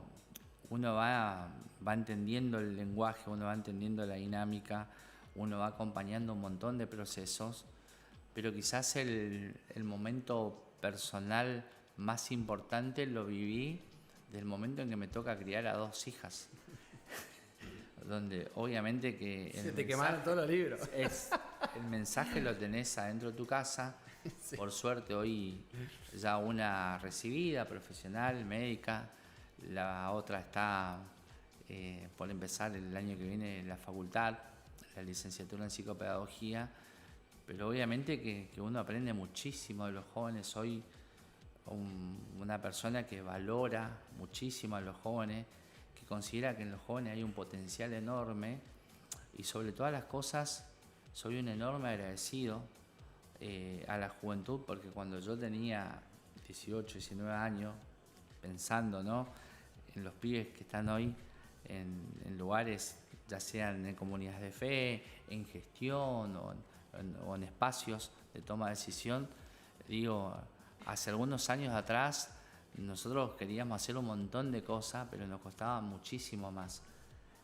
va entendiendo el lenguaje, uno va entendiendo la dinámica, uno va acompañando un montón de procesos, pero quizás el momento personal más importante lo viví del momento en que me toca criar a 2 hijas. Donde obviamente que se te quemaron todos los libros. El mensaje lo tenés adentro de tu casa. Sí. Por suerte hoy ya una recibida, profesional, médica, la otra está por empezar el año que viene la facultad, la licenciatura en psicopedagogía, pero obviamente que uno aprende muchísimo de los jóvenes. Soy una persona que valora muchísimo a los jóvenes, que considera que en los jóvenes hay un potencial enorme y sobre todas las cosas soy un enorme agradecido a la juventud, porque cuando yo tenía 18, 19 años, pensando, ¿no?, en los pibes que están hoy en lugares, ya sean en comunidades de fe, en gestión o en espacios de toma de decisión, digo, hace algunos años atrás nosotros queríamos hacer un montón de cosas, pero nos costaba muchísimo más.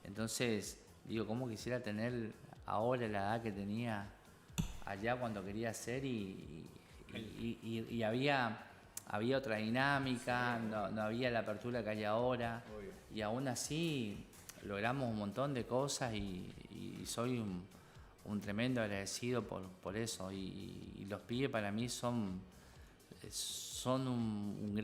Entonces, digo, ¿cómo quisiera tener ahora la edad que tenía allá cuando quería hacer? Y había otra dinámica, no había la apertura que hay ahora. Obvio. Y aún así logramos un montón de cosas y soy un tremendo agradecido por eso. Y los pibes para mí son un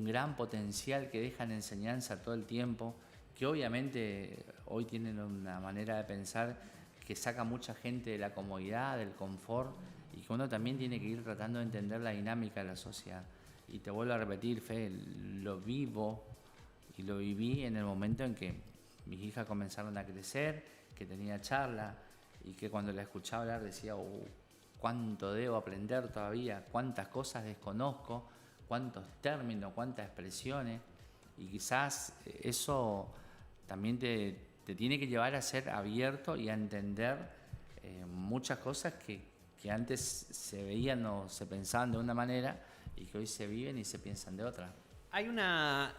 gran potencial que dejan enseñanza todo el tiempo, que obviamente hoy tienen una manera de pensar que saca mucha gente de la comodidad, del confort, y que uno también tiene que ir tratando de entender la dinámica de la sociedad. Y te vuelvo a repetir, Fe, lo vivo y lo viví en el momento en que mis hijas comenzaron a crecer, que tenía charla y que cuando la escuchaba hablar decía, cuánto debo aprender todavía, cuántas cosas desconozco, cuántos términos, cuántas expresiones, y quizás eso también te tiene que llevar a ser abierto y a entender muchas cosas que antes se veían o se pensaban de una manera y que hoy se viven y se piensan de otra. Hay una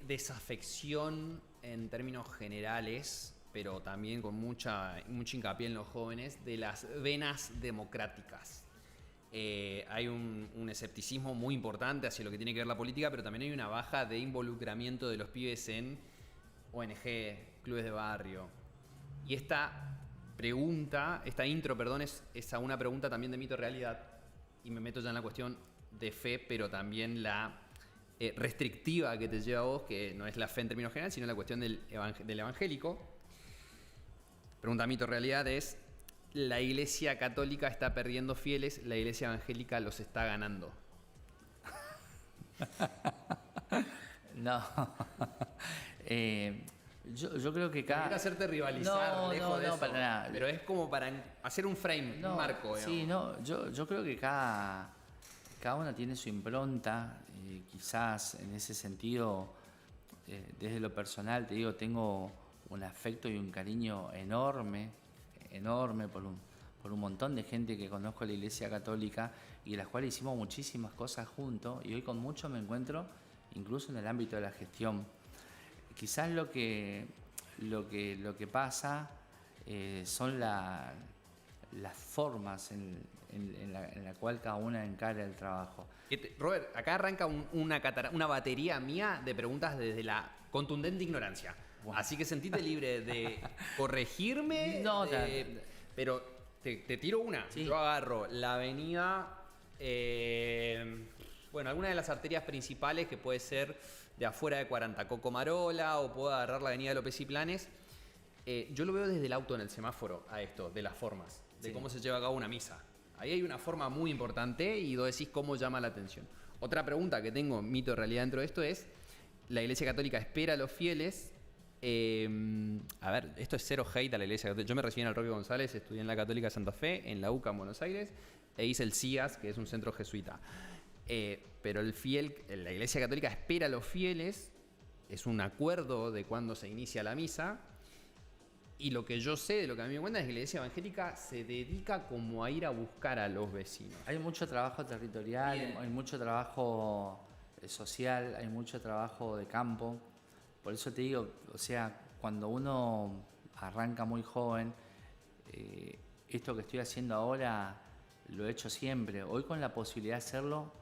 desafección en términos generales, pero también con mucho hincapié en los jóvenes, de las venas democráticas. Hay un escepticismo muy importante hacia lo que tiene que ver la política, pero también hay una baja de involucramiento de los pibes en ONG, clubes de barrio. Y esta intro, es una pregunta también de mito realidad, y me meto ya en la cuestión de fe, pero también la restrictiva que te lleva a vos, que no es la fe en términos generales, sino la cuestión del evangélico. Pregunta mito realidad es: ¿la Iglesia Católica está perdiendo fieles? ¿La Iglesia Evangélica los está ganando? No. Yo creo que cada... No quiero hacerte rivalizar, lejos de eso, para nada. Pero es como para hacer un frame, un marco. Sí, yo creo que cada uno tiene su impronta. Quizás en ese sentido, desde lo personal, te digo, tengo un afecto y un cariño enorme por un montón de gente que conozco en la Iglesia Católica y de las cuales hicimos muchísimas cosas juntos, y hoy con muchos me encuentro incluso en el ámbito de la gestión. Quizás lo que pasa son las formas en la cual cada una encara el trabajo. Robert, acá arranca una batería mía de preguntas desde la contundente ignorancia. Wow. Así que sentite libre de corregirme, pero te tiro una. Sí. Yo agarro la avenida, alguna de las arterias principales, que puede ser de afuera de Cuarantacoco Marola, o puedo agarrar la avenida López y Planes. Yo lo veo desde el auto en el semáforo a esto, de las formas, de cómo se lleva a cabo una misa. Ahí hay una forma muy importante y vos decís cómo llama la atención. Otra pregunta que tengo, mito de realidad dentro de esto, es: ¿la Iglesia Católica espera a los fieles? Esto es cero hate a la Iglesia Católica. Yo me recibí en el Roque González, estudié en la Católica de Santa Fe, en la UCA en Buenos Aires, e hice el CIAS, que es un centro jesuita. Pero la Iglesia Católica espera a los fieles es un acuerdo de cuándo se inicia la misa. Y lo que yo sé, de lo que a mí me cuentan, es que la iglesia evangélica se dedica como a ir a buscar a los vecinos. Hay mucho trabajo territorial, Bien. hay mucho trabajo social, hay mucho trabajo de campo. Por eso te digo, o sea, cuando uno arranca muy joven, esto que estoy haciendo ahora lo he hecho siempre. Hoy con la posibilidad de hacerlo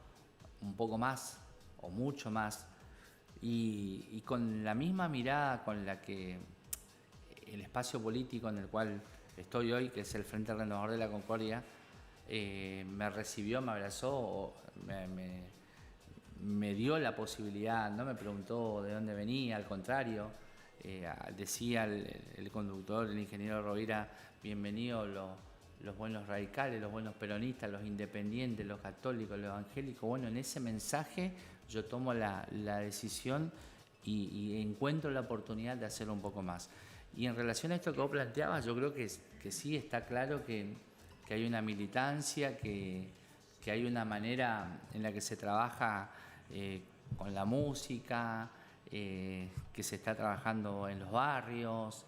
un poco más o mucho más. Y con la misma mirada con la que el espacio político en el cual estoy hoy, que es el Frente Renovador de la Concordia, me recibió, me abrazó, me dio la posibilidad, no me preguntó de dónde venía, al contrario, decía el conductor, el ingeniero Rovira, bienvenidos los buenos radicales, los buenos peronistas, los independientes, los católicos, los evangélicos. Bueno, en ese mensaje yo tomo la decisión y encuentro la oportunidad de hacer un poco más. Y en relación a esto que vos planteabas, yo creo que sí está claro que hay una militancia, que hay una manera en la que se trabaja con la música, que se está trabajando en los barrios,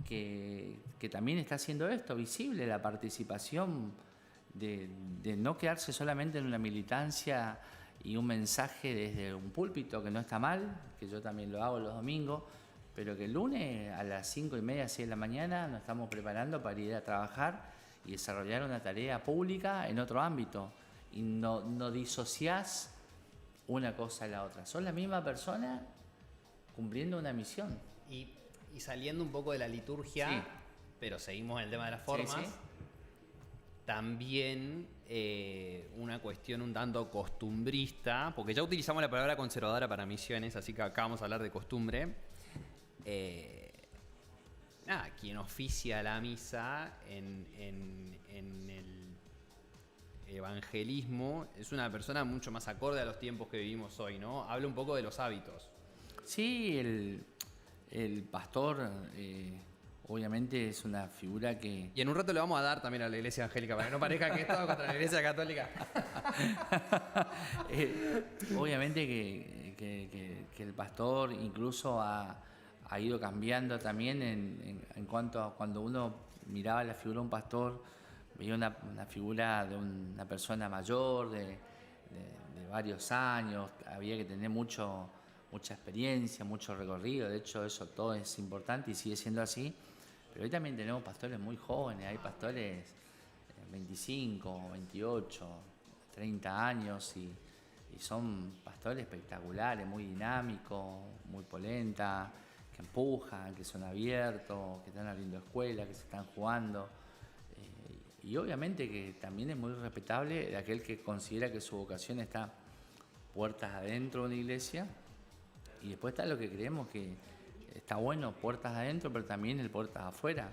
que también está haciendo esto visible, la participación de no quedarse solamente en una militancia y un mensaje desde un púlpito, que no está mal, que yo también lo hago los domingos, pero que el lunes a las 5:30, 6 de la mañana nos estamos preparando para ir a trabajar y desarrollar una tarea pública en otro ámbito. Y no disociás una cosa de la otra. Son la misma persona cumpliendo una misión. Y saliendo un poco de la liturgia, Sí. pero seguimos en el tema de las formas, Sí, sí. también una cuestión un tanto costumbrista, porque ya utilizamos la palabra conservadora para misiones, así que acá vamos a hablar de costumbre. Quien oficia la misa en el evangelismo es una persona mucho más acorde a los tiempos que vivimos hoy, ¿no? Habla un poco de los hábitos. Sí, el pastor obviamente es una figura que... Y en un rato le vamos a dar también a la iglesia evangélica, para que no parezca que es todo contra la iglesia católica. Obviamente que el pastor incluso ha ido cambiando también en cuanto a cuando uno miraba la figura de un pastor, veía una figura de una persona mayor, de varios años, había que tener mucha experiencia, mucho recorrido, de hecho eso todo es importante y sigue siendo así, pero hoy también tenemos pastores muy jóvenes, hay pastores 25, 28, 30 años y son pastores espectaculares, muy dinámicos, muy polenta, que empujan, que son abiertos, que están abriendo escuelas, que se están jugando. Y obviamente que también es muy respetable de aquel que considera que su vocación está puertas adentro de una iglesia, y después está lo que creemos que está bueno, puertas adentro, pero también el puertas afuera.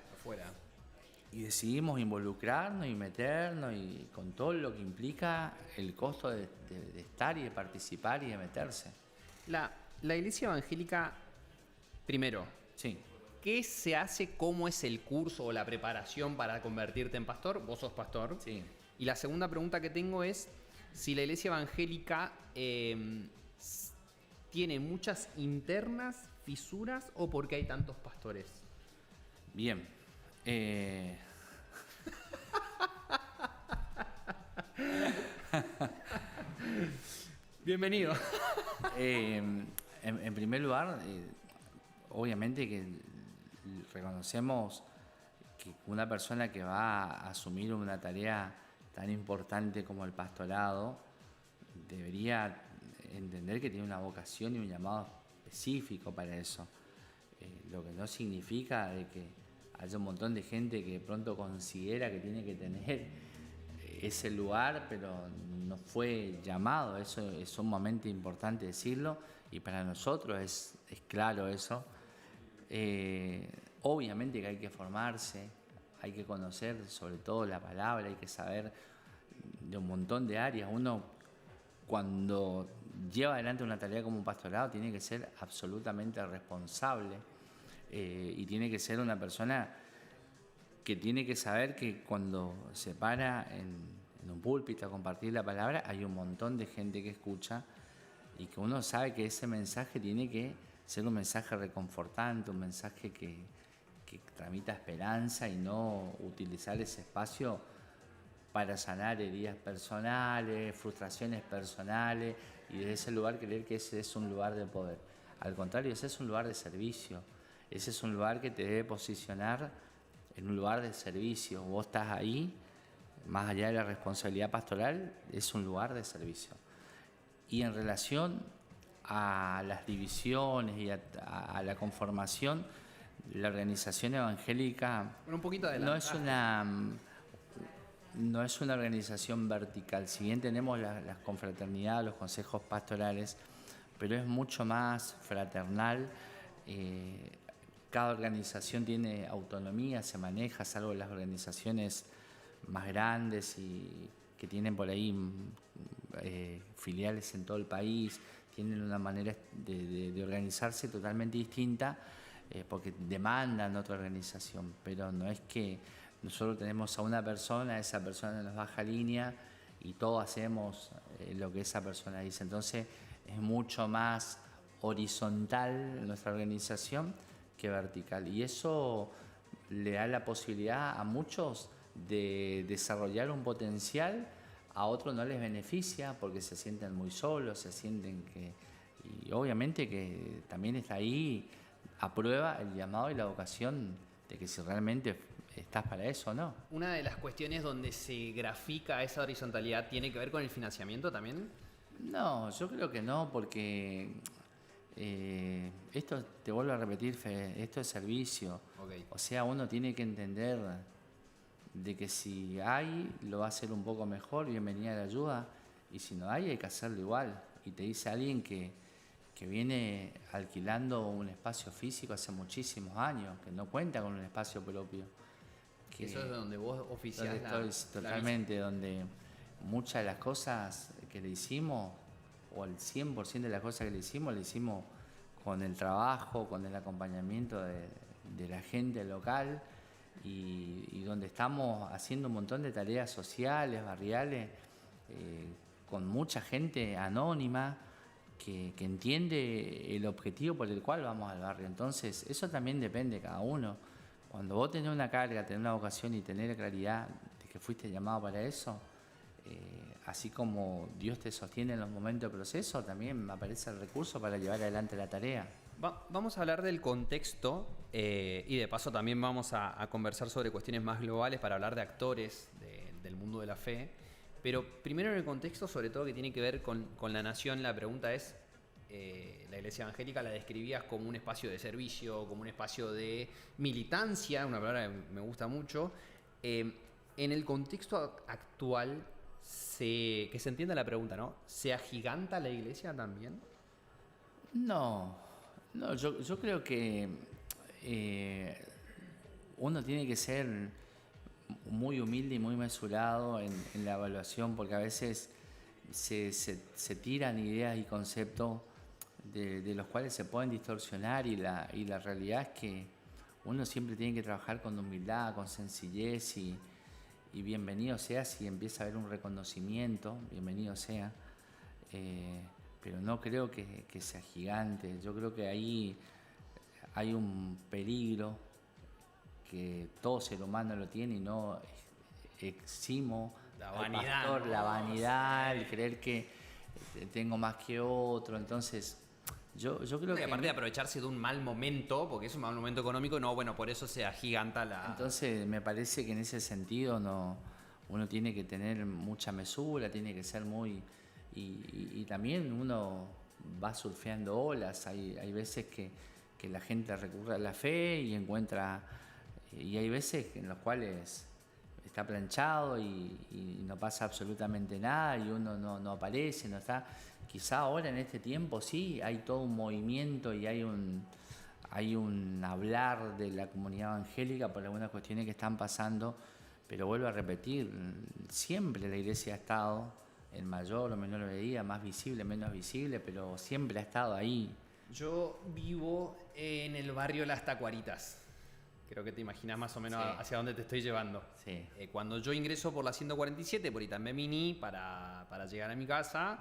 Y decidimos involucrarnos y meternos y con todo lo que implica el costo de estar y de participar y de meterse. La iglesia evangélica, primero, Sí. ¿qué se hace? ¿Cómo es el curso o la preparación para convertirte en pastor? Vos sos pastor. Sí. Y la segunda pregunta que tengo es si la iglesia evangélica tiene muchas internas, fisuras, o por qué hay tantos pastores. Bien. Bienvenido. En primer lugar, obviamente que reconocemos que una persona que va a asumir una tarea tan importante como el pastorado debería entender que tiene una vocación y un llamado específico para eso. Lo que no significa de que haya un montón de gente que de pronto considera que tiene que tener ese lugar, pero no fue llamado. Eso es sumamente importante decirlo y para nosotros es claro eso. Obviamente que hay que formarse, hay que conocer sobre todo la palabra, hay que saber de un montón de áreas. Uno cuando lleva adelante una tarea como un pastorado tiene que ser absolutamente responsable y tiene que ser una persona que tiene que saber que cuando se para en un púlpito a compartir la palabra hay un montón de gente que escucha y que uno sabe que ese mensaje tiene que ser un mensaje reconfortante, un mensaje que tramita esperanza y no utilizar ese espacio para sanar heridas personales, frustraciones personales y desde ese lugar creer que ese es un lugar de poder. Al contrario, ese es un lugar de servicio, ese es un lugar que te debe posicionar en un lugar de servicio. Vos estás ahí, más allá de la responsabilidad pastoral, es un lugar de servicio. Y en relación a las divisiones y a la conformación, la organización evangélica un poquito no es una organización vertical. Si bien tenemos las confraternidades, los consejos pastorales, pero es mucho más fraternal. Cada organización tiene autonomía, se maneja, salvo las organizaciones más grandes y que tienen por ahí filiales en todo el país, tienen una manera de organizarse totalmente distinta porque demandan otra organización, pero no es que nosotros tenemos a una persona, esa persona nos baja línea y todos hacemos lo que esa persona dice. Entonces es mucho más horizontal nuestra organización que vertical, y eso le da la posibilidad a muchos de desarrollar un potencial, a otros no les beneficia porque se sienten muy solos, se sienten que... Y obviamente que también está ahí a prueba el llamado y la vocación de que si realmente estás para eso o no. Una de las cuestiones donde se grafica esa horizontalidad tiene que ver con el financiamiento también. No, yo creo que no, porque esto, te vuelvo a repetir, Fede, esto es servicio. Okay. O sea, uno tiene que entender de que si hay, lo va a hacer un poco mejor, bienvenida la ayuda, y si no hay que hacerlo igual. Y te dice alguien que viene alquilando un espacio físico hace muchísimos años, que no cuenta con un espacio propio. Que eso es donde vos oficiás totalmente, donde muchas de las cosas que le hicimos, o el 100% de las cosas que le hicimos con el trabajo, con el acompañamiento de la gente local, y donde estamos haciendo un montón de tareas sociales, barriales, con mucha gente anónima que entiende el objetivo por el cual vamos al barrio. Entonces, eso también depende de cada uno. Cuando vos tenés una carga, tenés una vocación y tenés la claridad de que fuiste llamado para eso, así como Dios te sostiene en los momentos de proceso, también aparece el recurso para llevar adelante la tarea. Vamos a hablar del contexto y de paso también vamos a conversar sobre cuestiones más globales para hablar de actores del mundo de la fe. Pero primero en el contexto, sobre todo que tiene que ver con la nación, la pregunta es, la Iglesia Evangélica la describías como un espacio de servicio, como un espacio de militancia, una palabra que me gusta mucho. En el contexto actual, que se entienda la pregunta, ¿no? ¿Se agiganta la Iglesia también? No, yo creo que uno tiene que ser muy humilde y muy mesurado en la evaluación, porque a veces se tiran ideas y conceptos de los cuales se pueden distorsionar, y la realidad es que uno siempre tiene que trabajar con humildad, con sencillez, y bienvenido sea si empieza a haber un reconocimiento, bienvenido sea, pero no creo que sea gigante. Yo creo que ahí hay un peligro que todo ser humano lo tiene, y no eximo la al vanidad, pastor, ¿no? la vanidad, el creer que tengo más que otro. Entonces yo creo que aparte de aprovecharse de un mal momento, porque es un mal momento económico, no, bueno, por eso se agiganta la... Entonces me parece que en ese sentido uno tiene que tener mucha mesura, tiene que ser muy... Y también uno va surfeando olas. Hay veces que la gente recurre a la fe y encuentra... Y hay veces en los cuales está planchado y no pasa absolutamente nada, y uno no aparece, no está... Quizá ahora en este tiempo sí hay todo un movimiento y hay un hablar de la comunidad evangélica por algunas cuestiones que están pasando, pero vuelvo a repetir, siempre la Iglesia ha estado en mayor o menor medida, más visible, menos visible, pero siempre ha estado ahí. Yo vivo en el barrio Las Tacuaritas. Creo que te imaginas más o menos hacia dónde te estoy llevando. Sí. Cuando yo ingreso por la 147, por Itambé Mini, para llegar a mi casa,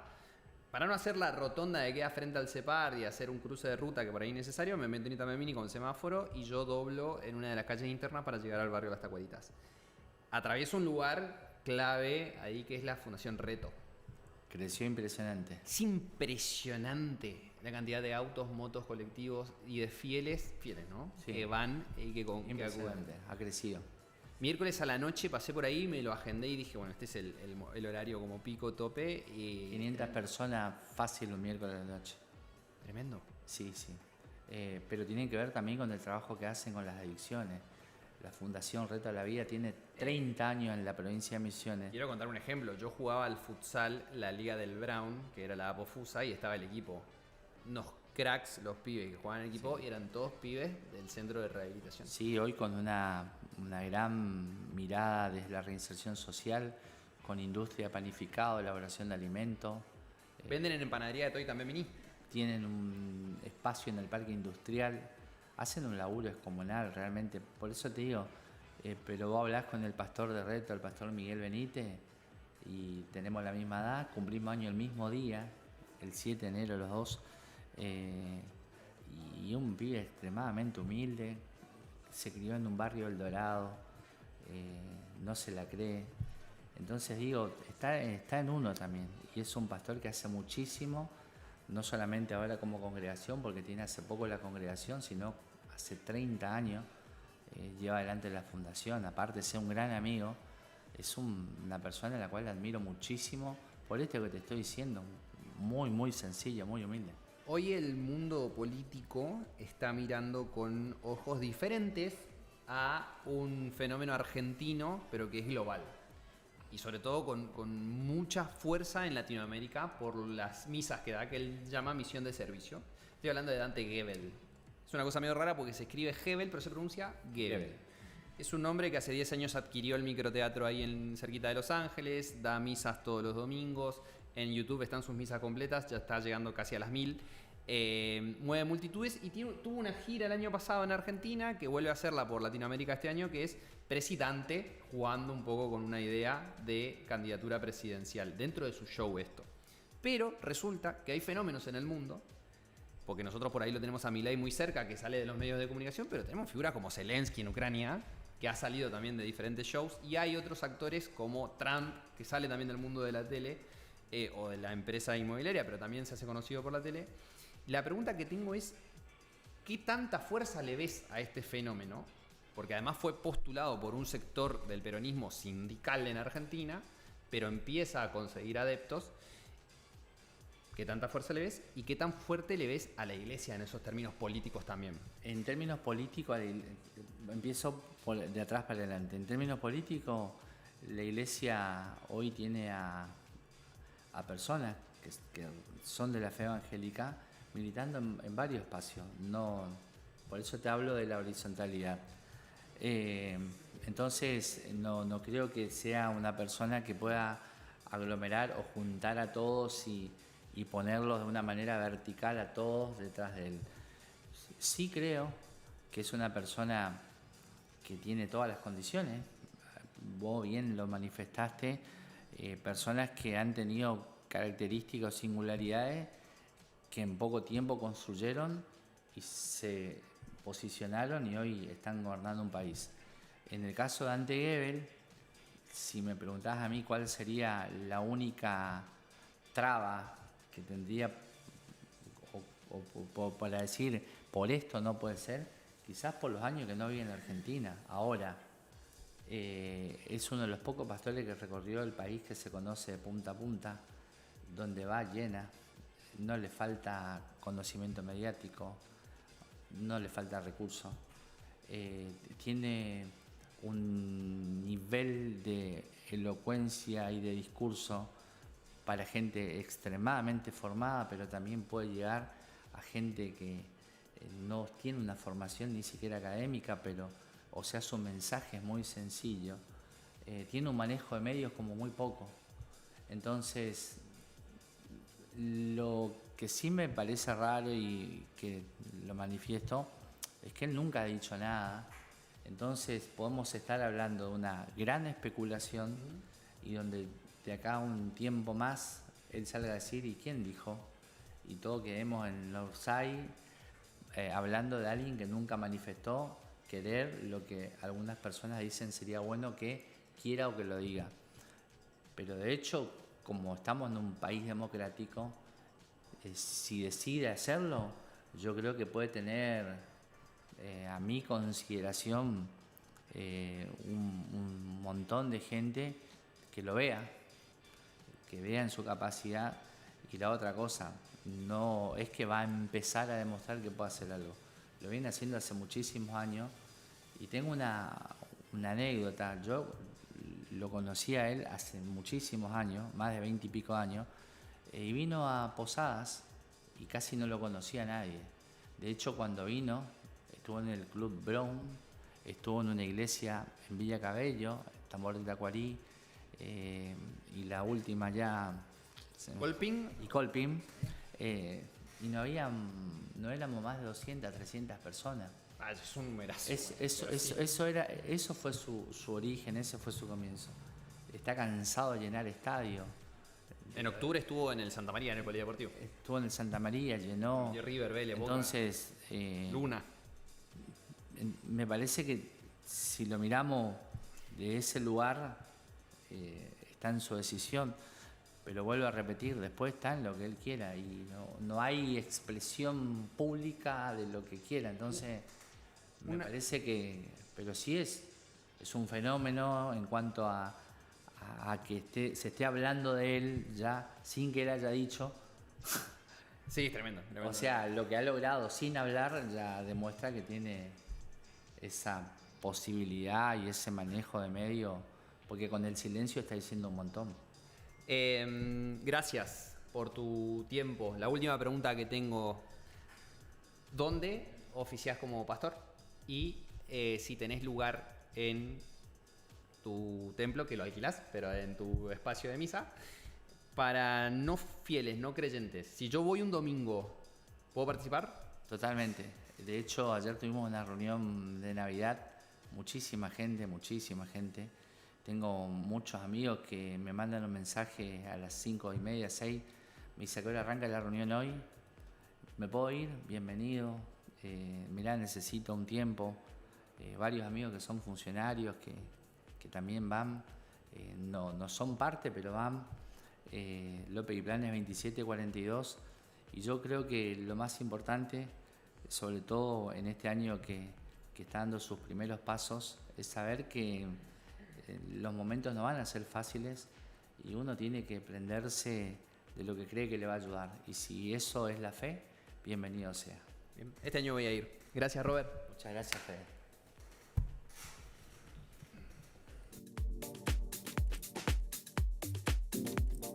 Para no hacer la rotonda que queda frente al CEPAR y hacer un cruce de ruta que por ahí es necesario, me meto en Itame Mini con semáforo y yo doblo en una de las calles internas para llegar al barrio Las Tacuaritas. Atravieso un lugar clave ahí que es la Fundación Reto. Creció impresionante. Es impresionante la cantidad de autos, motos, colectivos y de fieles, ¿no? Sí. Que van y que acuden. Impresionante, ha crecido. Miércoles a la noche pasé por ahí, me lo agendé y dije, bueno, este es el horario como pico, tope. Y 500 personas fácil un miércoles a la noche. Tremendo. Sí. Pero tiene que ver también con el trabajo que hacen con las adicciones. La Fundación Reto a la Vida tiene 30 años en la provincia de Misiones. Quiero contar un ejemplo. Yo jugaba al futsal, la Liga del Brown, que era la Apofusa, y estaba el equipo. Unos cracks los pibes que jugaban en el equipo y eran todos pibes del centro de rehabilitación. Sí, hoy con una gran mirada desde la reinserción social, con industria de panificado, elaboración de alimentos. Venden en Empanadería de Toy también Mini. Tienen un espacio en el parque industrial, hacen un laburo descomunal realmente. Por eso te digo, pero vos hablás con el pastor de Reto, el pastor Miguel Benítez, y tenemos la misma edad, cumplimos año el mismo día, el 7 de enero los dos, y un pibe extremadamente humilde, se crió en un barrio El Dorado, no se la cree. Entonces digo, está en uno también, y es un pastor que hace muchísimo, no solamente ahora como congregación, porque tiene hace poco la congregación, sino hace 30 años lleva adelante la fundación, aparte de ser un gran amigo, es una persona a la cual admiro muchísimo, por esto que te estoy diciendo, muy sencilla, muy humilde. Hoy el mundo político está mirando con ojos diferentes a un fenómeno argentino, pero que es global. Y sobre todo con mucha fuerza en Latinoamérica por las misas que da, que él llama misión de servicio. Estoy hablando de Dante Gebel. Es una cosa medio rara porque se escribe Hebel, pero se pronuncia Gebel. Es un hombre que hace 10 años adquirió el microteatro ahí cerquita de Los Ángeles, da misas todos los domingos. En YouTube están sus misas completas, ya está llegando casi a las 1000. Mueve multitudes y tuvo una gira el año pasado en Argentina que vuelve a hacerla por Latinoamérica este año, que es Presidente, jugando un poco con una idea de candidatura presidencial dentro de su show esto. Pero resulta que hay fenómenos en el mundo, porque nosotros por ahí lo tenemos a Milei muy cerca, que sale de los medios de comunicación, pero tenemos figuras como Zelensky en Ucrania, que ha salido también de diferentes shows, y hay otros actores como Trump, que sale también del mundo de la tele, o de la empresa inmobiliaria, pero también se hace conocido por la tele. La pregunta que tengo es, ¿qué tanta fuerza le ves a este fenómeno? Porque además fue postulado por un sector del peronismo sindical en Argentina, pero empieza a conseguir adeptos. ¿Qué tanta fuerza le ves? ¿Y qué tan fuerte le ves a la iglesia en esos términos políticos también? En términos políticos, empiezo de atrás para adelante. En términos políticos, la iglesia hoy tiene a personas que son de la fe evangélica militando en varios espacios. No, por eso te hablo de la horizontalidad. Entonces, no creo que sea una persona que pueda aglomerar o juntar a todos y ponerlos de una manera vertical a todos detrás de él. Sí creo que es una persona que tiene todas las condiciones. Vos bien lo manifestaste, personas que han tenido características o singularidades que en poco tiempo construyeron y se posicionaron y hoy están gobernando un país. En el caso de Dante Gebel, si me preguntás a mí cuál sería la única traba que tendría o para decir por esto no puede ser, quizás por los años que no vive en Argentina. Ahora, es uno de los pocos pastores que recorrió el país que se conoce de punta a punta, donde va llena, no le falta conocimiento mediático, no le falta recursos, tiene un nivel de elocuencia y de discurso para gente extremadamente formada, pero también puede llegar a gente que no tiene una formación ni siquiera académica, pero, o sea, su mensaje es muy sencillo. Tiene un manejo de medios como muy poco. Entonces, lo que sí me parece raro y que lo manifiesto es que él nunca ha dicho nada. Entonces podemos estar hablando de una gran especulación y donde de acá a un tiempo más él salga a decir, ¿y quién dijo? Y todos quedemos en los offside, hablando de alguien que nunca manifestó querer lo que algunas personas dicen sería bueno que quiera o que lo diga. Pero de hecho, como estamos en un país democrático, si decide hacerlo, yo creo que puede tener, a mi consideración, un montón de gente que lo vea, que vea en su capacidad. Y la otra cosa, no es que va a empezar a demostrar que puede hacer algo. Lo viene haciendo hace muchísimos años y tengo una anécdota. Yo lo conocí a él hace muchísimos años, más de 20 y pico años, y vino a Posadas y casi no lo conocía nadie. De hecho, cuando vino, estuvo en el Club Brown, estuvo en una iglesia en Villa Cabello, Tambor de Tacuarí, y la última ya... Colping. Y Colping. Y no éramos más de 200, 300 personas. Es un numerazo. Eso fue su origen, ese fue su comienzo. Está cansado de llenar estadio. En octubre estuvo en el Santa María, en el Polideportivo. Estuvo en el Santa María, llenó. Y River, Vélez, Boca. Entonces, Luna. Me parece que si lo miramos de ese lugar, está en su decisión. Pero vuelvo a repetir, después está en lo que él quiera y no hay expresión pública de lo que quiera. Entonces, me parece que... Pero sí es un fenómeno en cuanto a que se esté hablando de él ya sin que él haya dicho. Sí, es tremendo. O sea, lo que ha logrado sin hablar ya demuestra que tiene esa posibilidad y ese manejo de medio, porque con el silencio está diciendo un montón. Gracias por tu tiempo. La última pregunta que tengo: ¿dónde oficiás como pastor? Y si tenés lugar en tu templo, que lo alquilás, pero en tu espacio de misa, para no fieles, no creyentes. Si yo voy un domingo, ¿puedo participar? Totalmente. De hecho, ayer tuvimos una reunión de Navidad, muchísima gente. Tengo muchos amigos que me mandan un mensaje a las 5:30, 6. Me dice: ¿a qué hora arranca la reunión hoy? ¿Me puedo ir? Bienvenido. Mirá, necesito un tiempo. Varios amigos que son funcionarios que también van. No son parte, pero van. López y Planes 2742. Y yo creo que lo más importante, sobre todo en este año que está dando sus primeros pasos, es saber que los momentos no van a ser fáciles y uno tiene que prenderse de lo que cree que le va a ayudar. Y si eso es la fe, bienvenido sea. Bien. Este año voy a ir. Gracias, Robert. Muchas gracias, Fede.